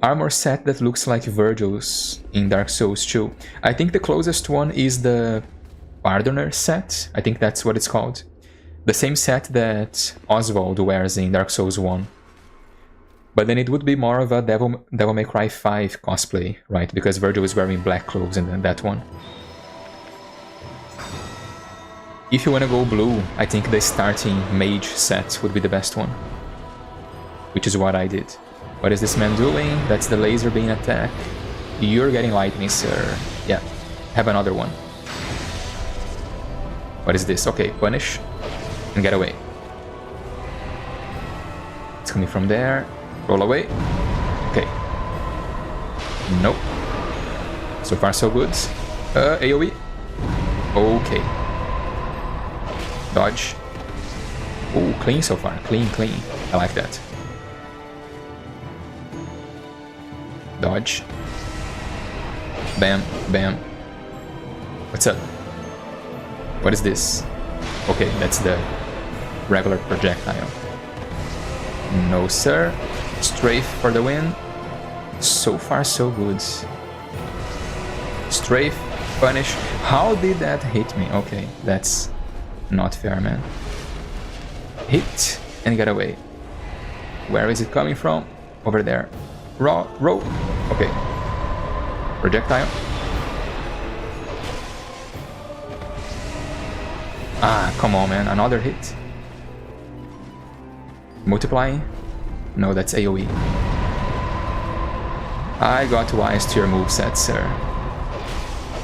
Armor set that looks like Virgil's in Dark Souls 2. I think the closest one is the Pardoner set. I think that's what it's called. The same set that Oswald wears in Dark Souls 1. But then it would be more of a Devil May Cry 5 cosplay, right? Because Virgil is wearing black clothes in that one. If you want to go blue, I think the starting mage set would be the best one. Which is what I did. What is this man doing? That's the laser beam attack. You're getting lightning, sir. Yeah, have another one. What is this? Okay, punish and get away. It's coming from there. Roll away. Okay. Nope. So far so good. AoE. Okay. Dodge. Oh, clean so far. Clean, clean. I like that. Dodge. Bam, bam. What's up? What is this? Okay, that's the regular projectile. No, sir. Strafe for the win. So far, so good. Strafe, punish. How did that hit me? Okay, that's not fair, man. Hit and get away. Where is it coming from? Over there. Row. Okay. Projectile. Ah, come on, man. Another hit. Multiplying? No, that's AoE. I got wise to your moveset, sir.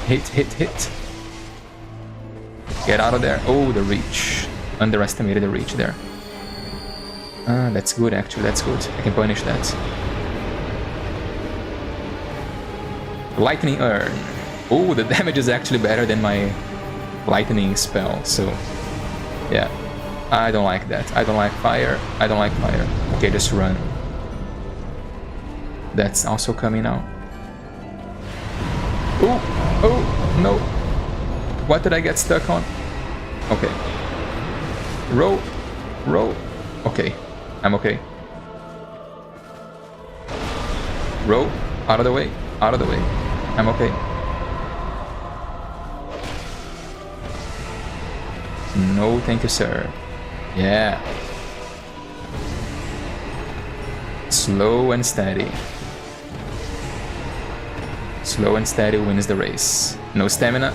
Hit, hit, hit. Get out of there. Oh, the reach. Underestimated the reach there. Ah, that's good, actually. That's good. I can punish that. Lightning Urn. Oh, the damage is actually better than my lightning spell, so... yeah. I don't like that. I don't like fire. I don't like fire. Okay, just run. That's also coming now. Oh, no. What did I get stuck on? Okay. Row. Okay, I'm okay. Row. Out of the way. I'm okay. No, thank you, sir. Yeah. Slow and steady. Slow and steady wins the race. No stamina.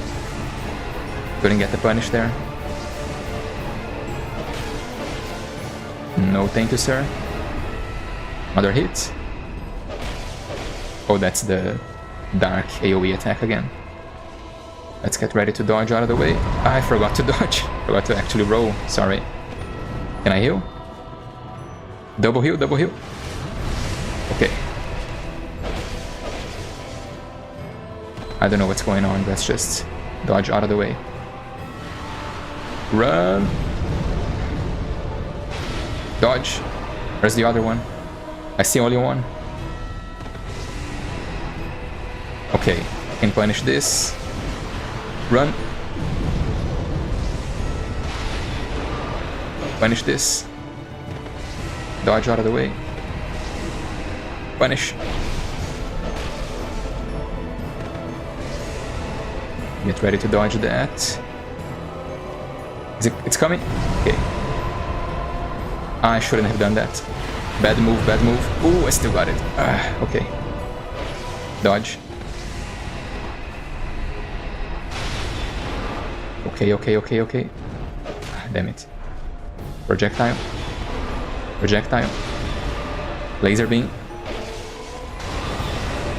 Couldn't get the punish there. No, thank you, sir. Another hit. Oh, that's the dark AoE attack again. Let's get ready to dodge out of the way. I forgot to dodge. Forgot to actually roll. Sorry. Can I heal? Double heal. Okay. I don't know what's going on. Let's just dodge out of the way. Run. Dodge. Where's the other one? I see only one. Okay, I can punish this. Run. Punish this. Dodge out of the way. Punish. Get ready to dodge that. It's coming? Okay. I shouldn't have done that. Bad move. Ooh, I still got it. Okay. Dodge. Okay. Damn it. Projectile. Laser beam.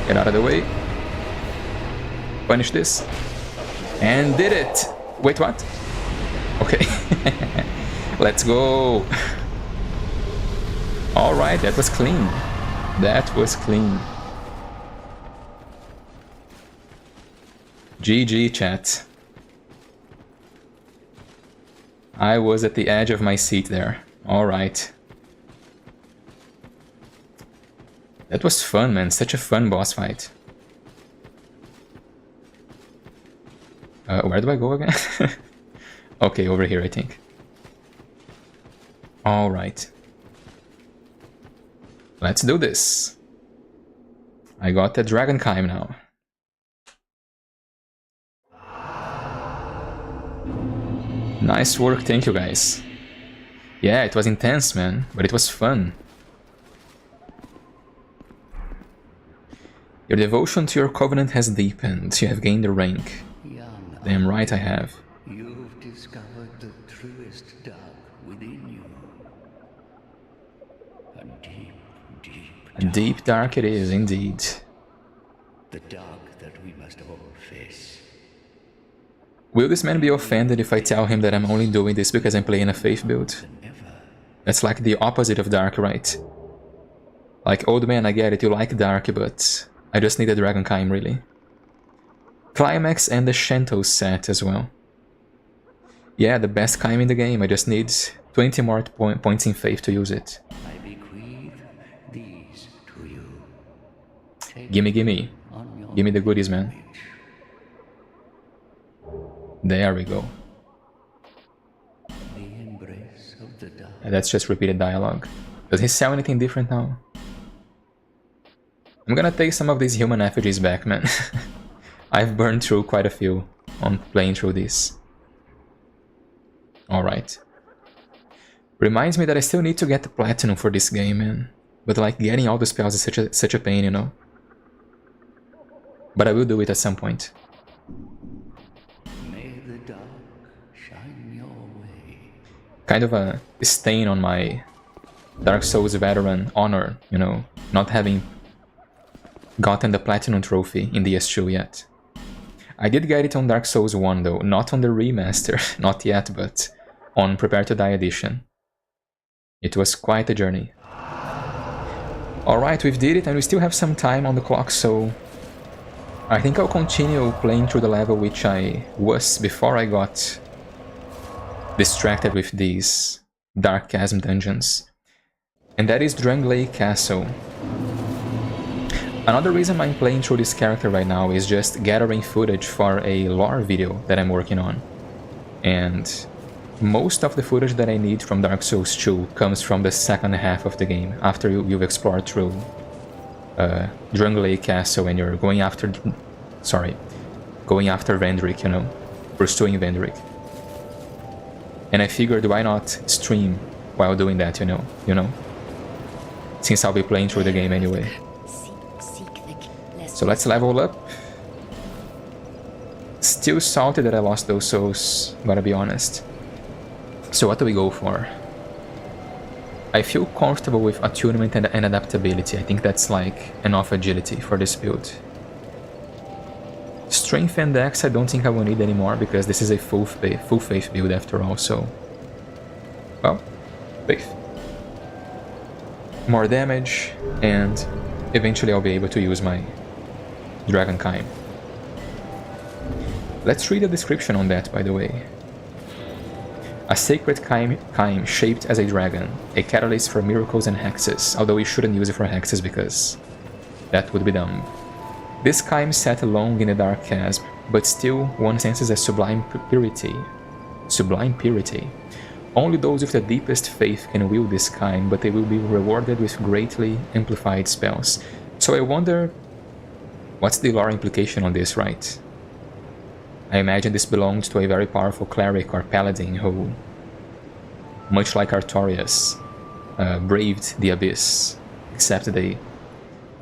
Get out of the way. Punish this. And did it! Wait, what? Okay. Let's go. Alright, that was clean. GG, chat. I was at the edge of my seat there. Alright. That was fun, man. Such a fun boss fight. Where do I go again? Okay, over here, I think. Alright. Let's do this. I got the Dragon Chime now. Nice work, thank you guys. Yeah, it was intense, man, but it was fun. Your devotion to your covenant has deepened. You have gained a rank. Young, Damn right I have. you've discovered the truest dark within you. A deep, deep A deep dark it is, indeed. the dark that we must all face. Will this man be offended if I tell him that I'm only doing this because I'm playing a faith build? That's like the opposite of dark, right? Like, old man, I get it, you like dark, but I just need a Dragon Chime, really. Climax and the Shanto set as well. Yeah, the best Chime in the game, I just need 20 more points in faith to use it. I bequeath these to you. Gimme, gimme. Gimme the goodies, man. There we go. The embrace of the dark. That's just repeated dialogue. Does he sell anything different now? I'm gonna take some of these human effigies back, man. I've burned through quite a few on playing through this. Alright. Reminds me that I still need to get the platinum for this game, man. But like, getting all the spells is such a pain, you know? But I will do it at some point. May the dark shine your way. Kind of a stain on my Dark Souls veteran honor, you know? Not having gotten the platinum trophy in DS2 yet. I did get it on Dark Souls 1 though, not on the remaster, not yet, but on Prepare to Die edition. It was quite a journey. Alright, we've did it and we still have some time on the clock, so I think I'll continue playing through the level which I was before I got distracted with these Dark Chasm dungeons. And that is Drangleic Castle. Another reason I'm playing through this character right now is just gathering footage for a lore video that I'm working on. And most of the footage that I need from Dark Souls 2 comes from the second half of the game, after you've explored through Drangleic Castle and you're going after Vendrick, you know, pursuing Vendrick. And I figured, why not stream while doing that, you know, since I'll be playing through the game anyway. So let's level up. Still salty that I lost those souls, gotta be honest. So what do we go for? I feel comfortable with attunement and adaptability. I think that's like enough agility for this build. Strength and Dex I don't think I will need anymore because this is a full faith build after all, so... well, faith. More damage, and eventually I'll be able to use my Dragon Chime. Let's read the description on that, by the way. A sacred chime shaped as a dragon, a catalyst for miracles and hexes, although we shouldn't use it for hexes because that would be dumb. This chime sat alone in the dark chasm, but still one senses a sublime purity. Sublime purity. Only those with the deepest faith can wield this chime, but they will be rewarded with greatly amplified spells. So I wonder, what's the lore implication on this, right? I imagine this belonged to a very powerful cleric or paladin who, much like Artorias, braved the abyss, except they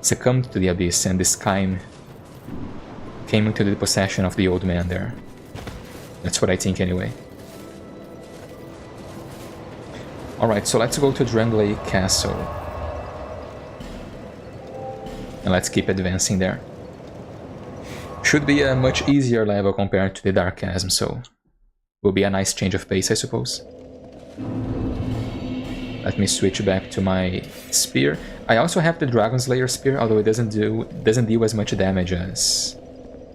succumbed to the abyss and this chime came into the possession of the old man there. That's what I think anyway. Alright, so let's go to Drangleic Castle. And let's keep advancing there. Should be a much easier level compared to the Dark Chasm, so will be a nice change of pace, I suppose. Let me switch back to my spear. I also have the Dragon Slayer spear, although it doesn't deal as much damage as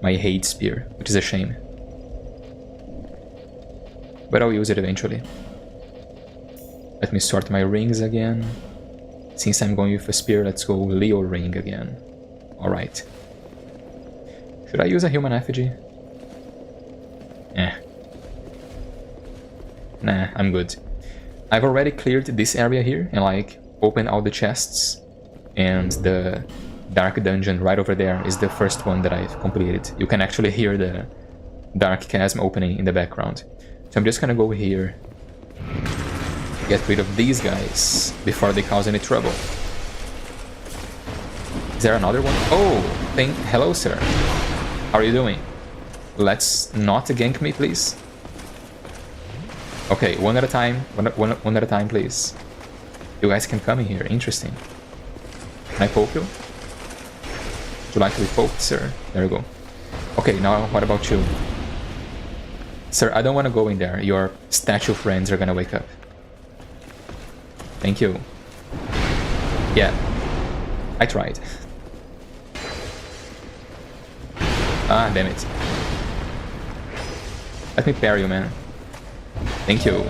my hate spear, which is a shame. But I'll use it eventually. Let me sort my rings again. Since I'm going with a spear, let's go Leo ring again. Alright. Should I use a human effigy? Nah, I'm good. I've already cleared this area here and like opened all the chests, and the dark dungeon right over there is the first one that I've completed. You can actually hear the dark chasm opening in the background. So I'm just gonna go here, get rid of these guys before they cause any trouble. Is there another one? Oh, hello sir. How are you doing? Let's not gank me, please. Okay, one at a time. One at a time, please. You guys can come in here. Interesting. Can I poke you? Would you like to be poked, sir? There you go. Okay, now what about you? Sir, I don't want to go in there. Your statue friends are gonna wake up. Thank you. Yeah, I tried. Ah, damn it. Let me parry you, man. Thank you.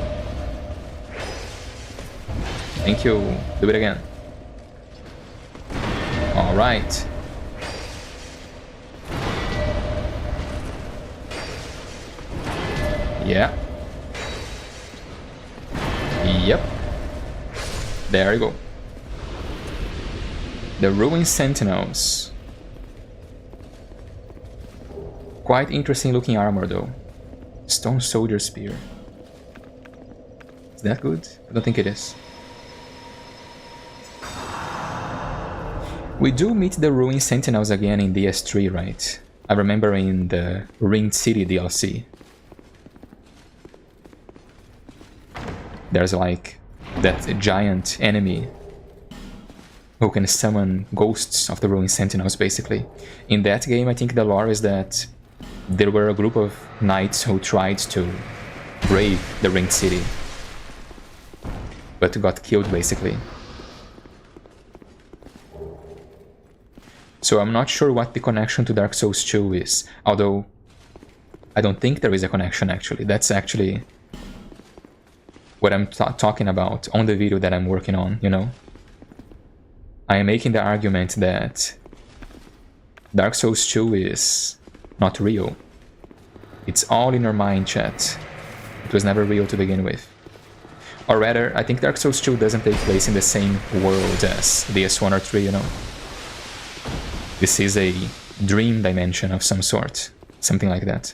Thank you. Do it again. Alright. Yeah. Yep. There you go. The Ruined Sentinels. Quite interesting looking armor though. Stone Soldier Spear. Is that good? I don't think it is. We do meet the Ruined Sentinels again in DS3, right? I remember in the Ringed City DLC. There's like that giant enemy who can summon ghosts of the Ruined Sentinels, basically. In that game, I think the lore is that there were a group of knights who tried to brave the Ringed City, but got killed, basically. So I'm not sure what the connection to Dark Souls 2 is, although I don't think there is a connection, actually. That's actually what I'm talking about on the video that I'm working on, you know? I am making the argument that Dark Souls 2 is not real. It's all in your mind, chat. It was never real to begin with. Or rather, I think Dark Souls 2 doesn't take place in the same world as DS1 or 3, you know? This is a dream dimension of some sort. Something like that.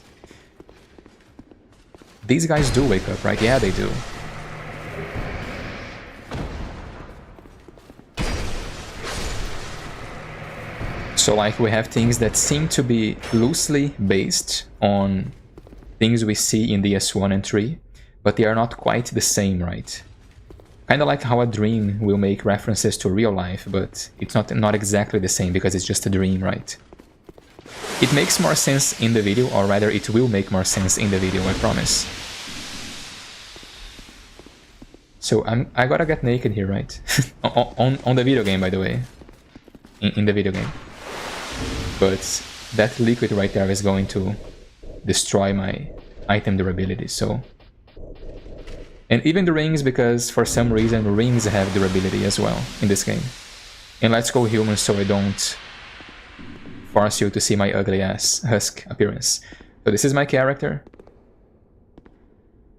These guys do wake up, right? Yeah, they do. So like we have things that seem to be loosely based on things we see in DS1 and 3, but they are not quite the same, right? Kinda like how a dream will make references to real life, but it's not exactly the same because it's just a dream, right? It makes more sense in the video, or rather it will make more sense in the video, I promise. So I gotta get naked here, right? on the video game, by the way. In the video game. But that liquid right there is going to destroy my item durability, so... And even the rings, because for some reason rings have durability as well in this game. And let's go human so I don't force you to see my ugly ass husk appearance. So this is my character.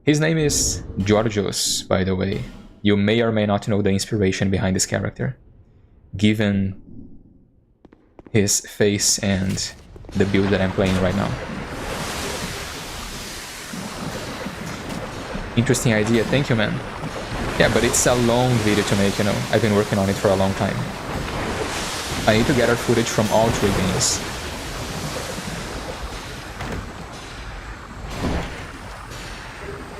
His name is Georgios, by the way. You may or may not know the inspiration behind this character, given his face and the build that I'm playing right now. Interesting idea, thank you, man. Yeah, but it's a long video to make, you know. I've been working on it for a long time. I need to gather footage from all 3 games.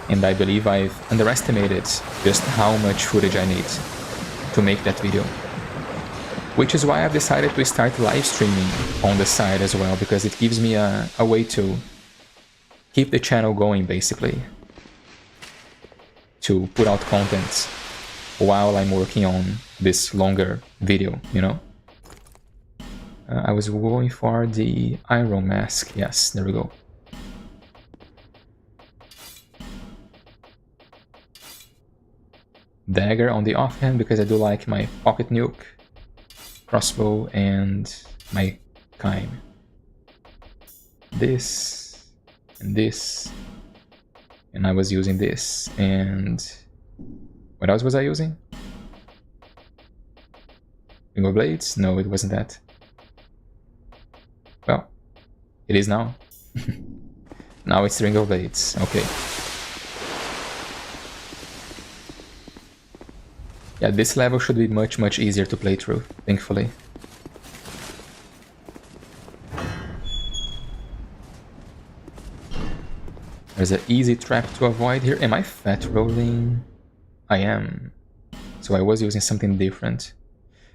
And I believe I've underestimated just how much footage I need to make that video. Which is why I've decided to start live streaming on the side as well, because it gives me a way to keep the channel going, basically. To put out content while I'm working on this longer video, you know? I was going for the Iron Mask. Yes, there we go. Dagger on the offhand because I do like my pocket nuke, crossbow, and my Kime. This and this, and I was using this, and what else was I using? Ring of Blades? No, it wasn't that. Well, it is now. Now it's Ring of Blades. Okay. Yeah, this level should be much easier to play through, thankfully. There's an easy trap to avoid here. Am I fat rolling? I am. So I was using something different.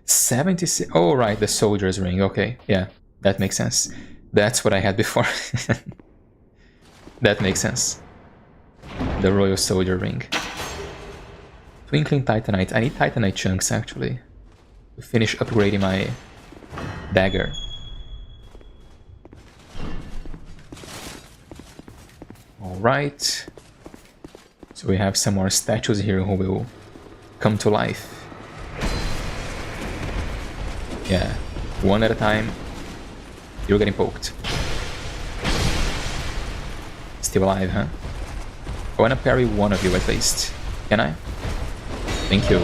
76. Oh, right, the soldier's ring. Okay, yeah, that makes sense. That's what I had before. That makes sense. The Royal Soldier ring. Twinkling Titanite. I need Titanite chunks, actually, to finish upgrading my dagger. Alright. So we have some more statues here who will come to life. Yeah, one at a time. You're getting poked. Still alive, huh? I wanna parry one of you at least. Can I? Thank you.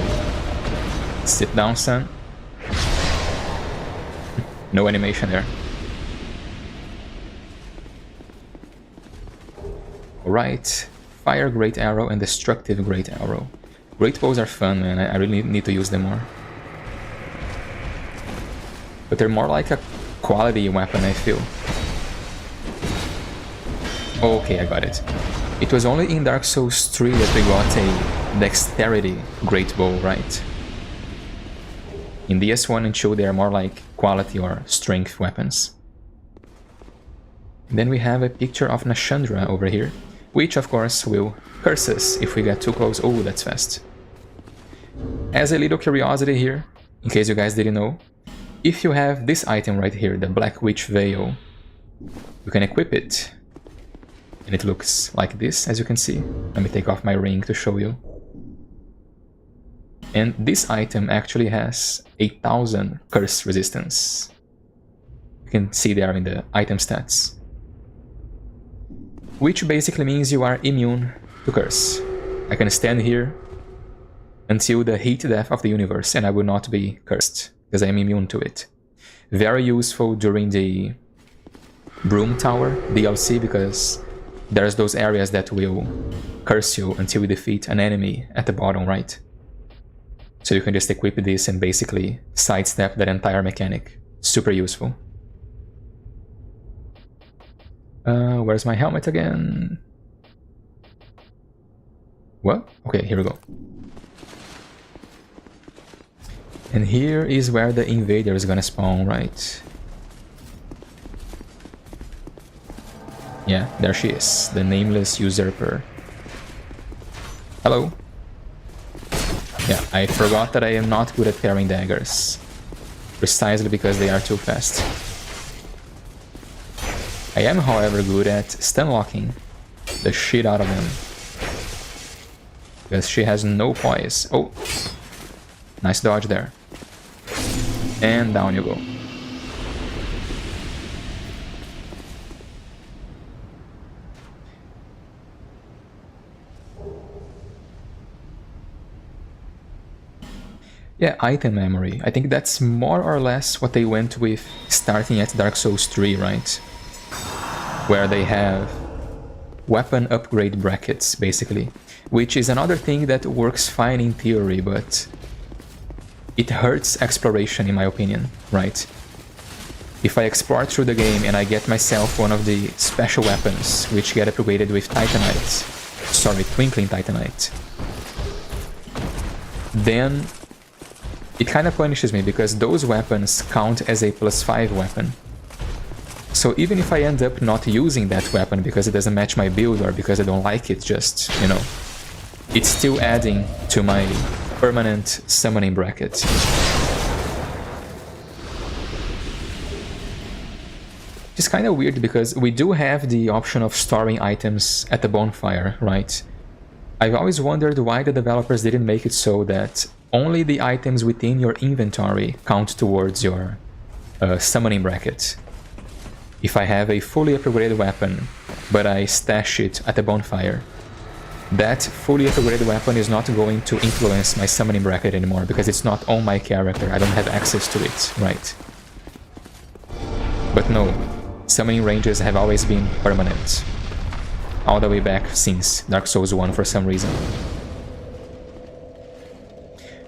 Sit down, son. No animation there. Alright. Fire Great Arrow and Destructive Great Arrow. Great bows are fun, man. I really need to use them more. But they're more like a quality weapon, I feel. Okay, I got it. It was only in Dark Souls 3 that we got a Dexterity Great Bow, right? In DS1 and 2 they are more like quality or strength weapons. And then we have a picture of Nashandra over here, which of course will curse us if we get too close. Oh, that's fast. As a little curiosity here, in case you guys didn't know, if you have this item right here, the Black Witch Veil, you can equip it. And it looks like this, as you can see. Let me take off my ring to show you. And this item actually has 8,000 curse resistance. You can see there in the item stats. Which basically means you are immune to curse. I can stand here until the heat death of the universe and I will not be cursed, because I am immune to it. Very useful during the Broom Tower DLC, because there's those areas that will curse you until you defeat an enemy at the bottom right. So you can just equip this and basically sidestep that entire mechanic. Super useful. Where's my helmet again? What? Okay, here we go. And here is where the invader is gonna spawn, right? Yeah, there she is, the nameless usurper. Hello. Yeah, I forgot that I am not good at parrying daggers. Precisely because they are too fast. I am, however, good at stun locking the shit out of them. Because she has no poise. Oh, nice dodge there. And down you go. Yeah, item memory. I think that's more or less what they went with starting at Dark Souls 3, right? Where they have weapon upgrade brackets, basically. Which is another thing that works fine in theory, but it hurts exploration, in my opinion, right? If I explore through the game and I get myself one of the special weapons, which get upgraded with Titanite, sorry, Twinkling Titanite, then it kind of punishes me, because those weapons count as a +5 weapon. So even if I end up not using that weapon because it doesn't match my build or because I don't like it, just, you know, it's still adding to my permanent summoning bracket. kind of weird because we do have the option of storing items at the bonfire, right? I've always wondered why the developers didn't make it so that only the items within your inventory count towards your summoning bracket. If I have a fully upgraded weapon, but I stash it at the bonfire, that fully upgraded weapon is not going to influence my summoning bracket anymore because it's not on my character. I don't have access to it, right? But no, summoning ranges have always been permanent. All the way back since Dark Souls 1 for some reason.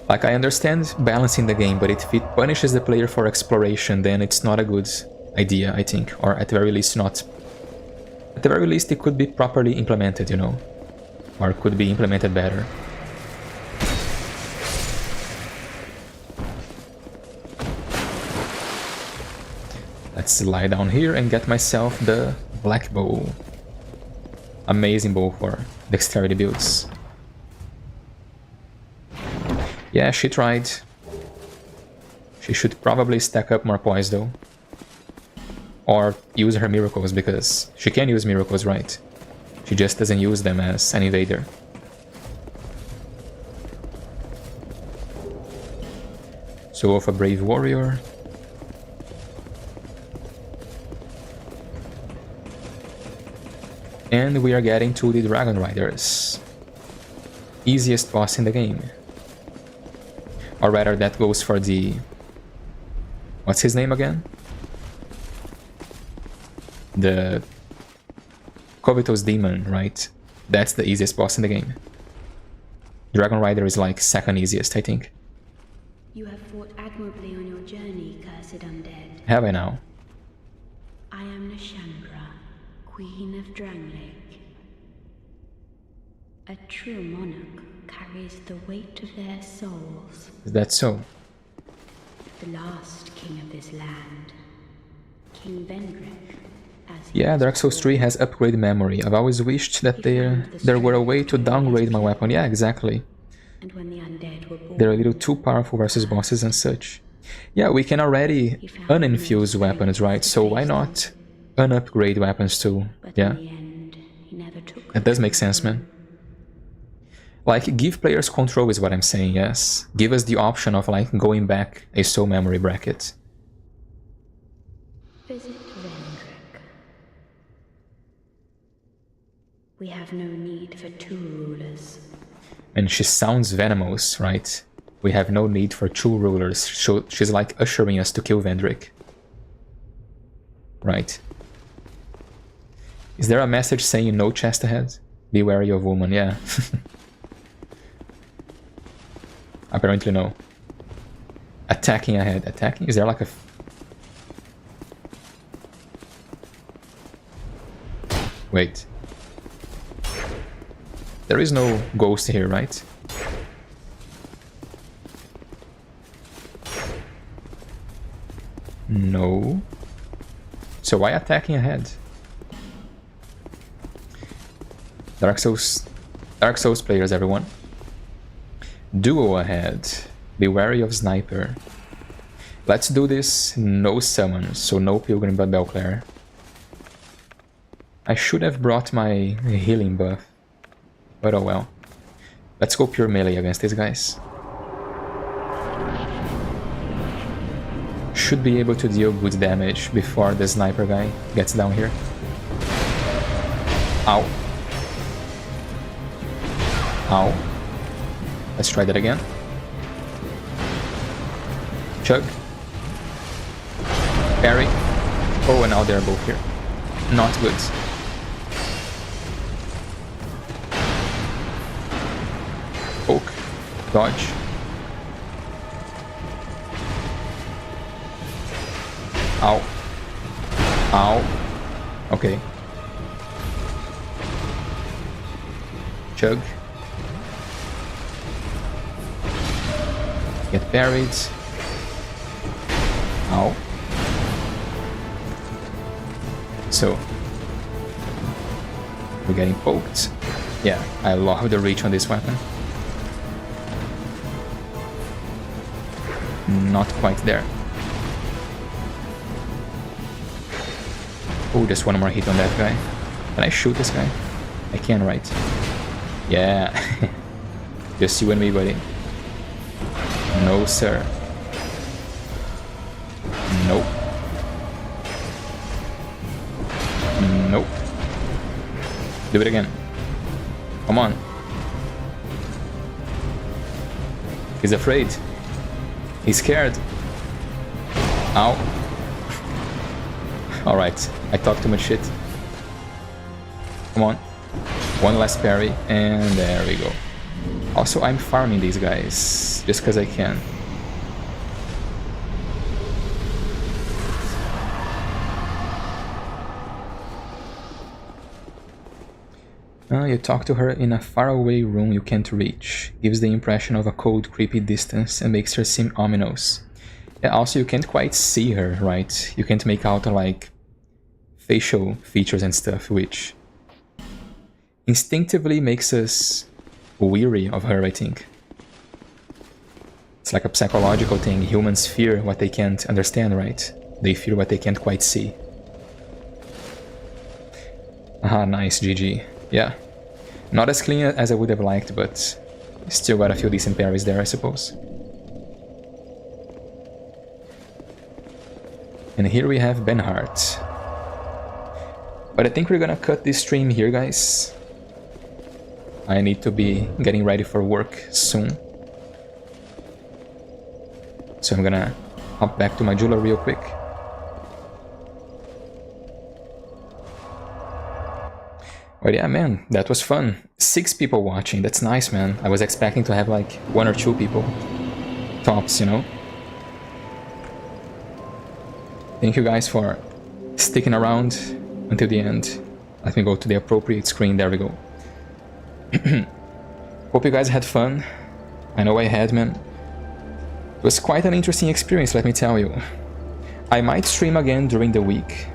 Like, I understand balancing the game, but if it punishes the player for exploration, then it's not a good idea, I think. Or at the very least not... At the very least it could be properly implemented, you know? Or could be implemented better. Let's lie down here and get myself the black bow. Amazing bow for dexterity builds. Yeah, she tried. She should probably stack up more poise though. Or use her miracles, because she can use miracles, right? She just doesn't use them as an invader. Soul of a Brave Warrior. And we are getting to the Dragon Riders. Easiest boss in the game. Or rather, that goes for the... What's his name again? The... Covetous Demon, right? That's the easiest boss in the game. Dragon Rider is like second easiest, I think. You have fought admirably on your journey, cursed undead. Have I now? I am Nashandra, Queen of Drangleic. A true monarch carries the weight of their souls. Is that so? The last king of this land, King Vendrick, as he Yeah, was Dark Souls called. 3 has upgrade memory. I've always wished that there were a way to downgrade my weapon. Yeah, exactly. And when the undead were born, They're a little too powerful versus bosses and such. Yeah, we can already uninfuse weapons, right? So why not unupgrade weapons too? but Yeah, in the end, he never took that does make sense, man. Like, give players control is what I'm saying, yes. Give us the option of, like, going back a soul memory bracket. Visit Vendrick. We have no need for two rulers. And she sounds venomous, right? We have no need for two rulers. So she's like ushering us to kill Vendrick. Right. Is there a message saying no chest ahead? Be wary of woman, yeah. Apparently no. Attacking ahead. Attacking? Is there like a... Wait. There is no ghost here, right? No. So why attacking ahead? Dark Souls players, everyone. Duo ahead. Be wary of sniper. Let's do this no summon, so no Pilgrim but Belclair. I should have brought my healing buff, but oh well. Let's go pure melee against these guys. Should be able to deal good damage before the sniper guy gets down here. Ow. Ow. Let's try that again. Chug. Parry. Oh, and now they're both here. Not good. Poke. Dodge. Ow. Ow. Okay. Chug. Get buried. Ow. So, we're getting poked. Yeah, I love the reach on this weapon. Not quite there. Oh, just one more hit on that guy. Can I shoot this guy? I can, right? Yeah. Just you and me, buddy. No, sir. Nope. Nope. Do it again. Come on. He's afraid. He's scared. Ow. Alright, I talk too much shit. Come on. One last parry, and there we go. Also, I'm farming these guys, just because I can. You talk to her in a faraway room you can't reach. Gives the impression of a cold, creepy distance and makes her seem ominous. Yeah, also, you can't quite see her, right? You can't make out, like, facial features and stuff, which instinctively makes us weary of her, I think. It's like a psychological thing. Humans fear what they can't understand, right? They fear what they can't quite see. Aha, nice, GG. Yeah. Not as clean as I would have liked, but still got a few decent parries there, I suppose. And here we have Benhart. But I think we're gonna cut this stream here, guys. I need to be getting ready for work soon. So I'm gonna hop back to my jeweler real quick. But yeah, man, that was fun. 6 people watching, that's nice, man. I was expecting to have like 1 or 2 people. Tops, you know? Thank you guys for sticking around until the end. Let me go to the appropriate screen, there we go. Hope you guys had fun. I know I had, man. It was quite an interesting experience, let me tell you. I might stream again during the week,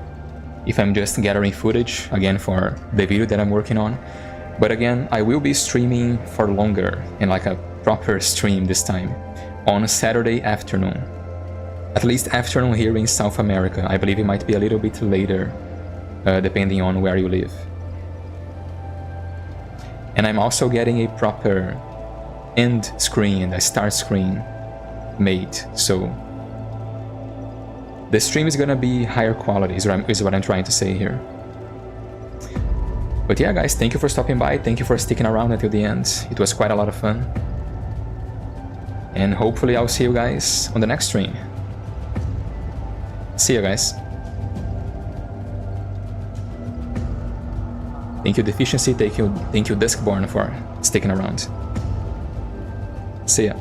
if I'm just gathering footage again for the video that I'm working on. But again, I will be streaming for longer, in like a proper stream this time, on Saturday afternoon. At least afternoon here in South America. I believe it might be a little bit later, depending on where you live. And I'm also getting a proper end screen, a start screen made, so the stream is gonna be higher quality, is what I'm trying to say here. But yeah, guys, thank you for stopping by, thank you for sticking around until the end. It was quite a lot of fun. And hopefully I'll see you guys on the next stream. See you guys. Thank you Deficiency, thank you Duskborn for sticking around. See ya.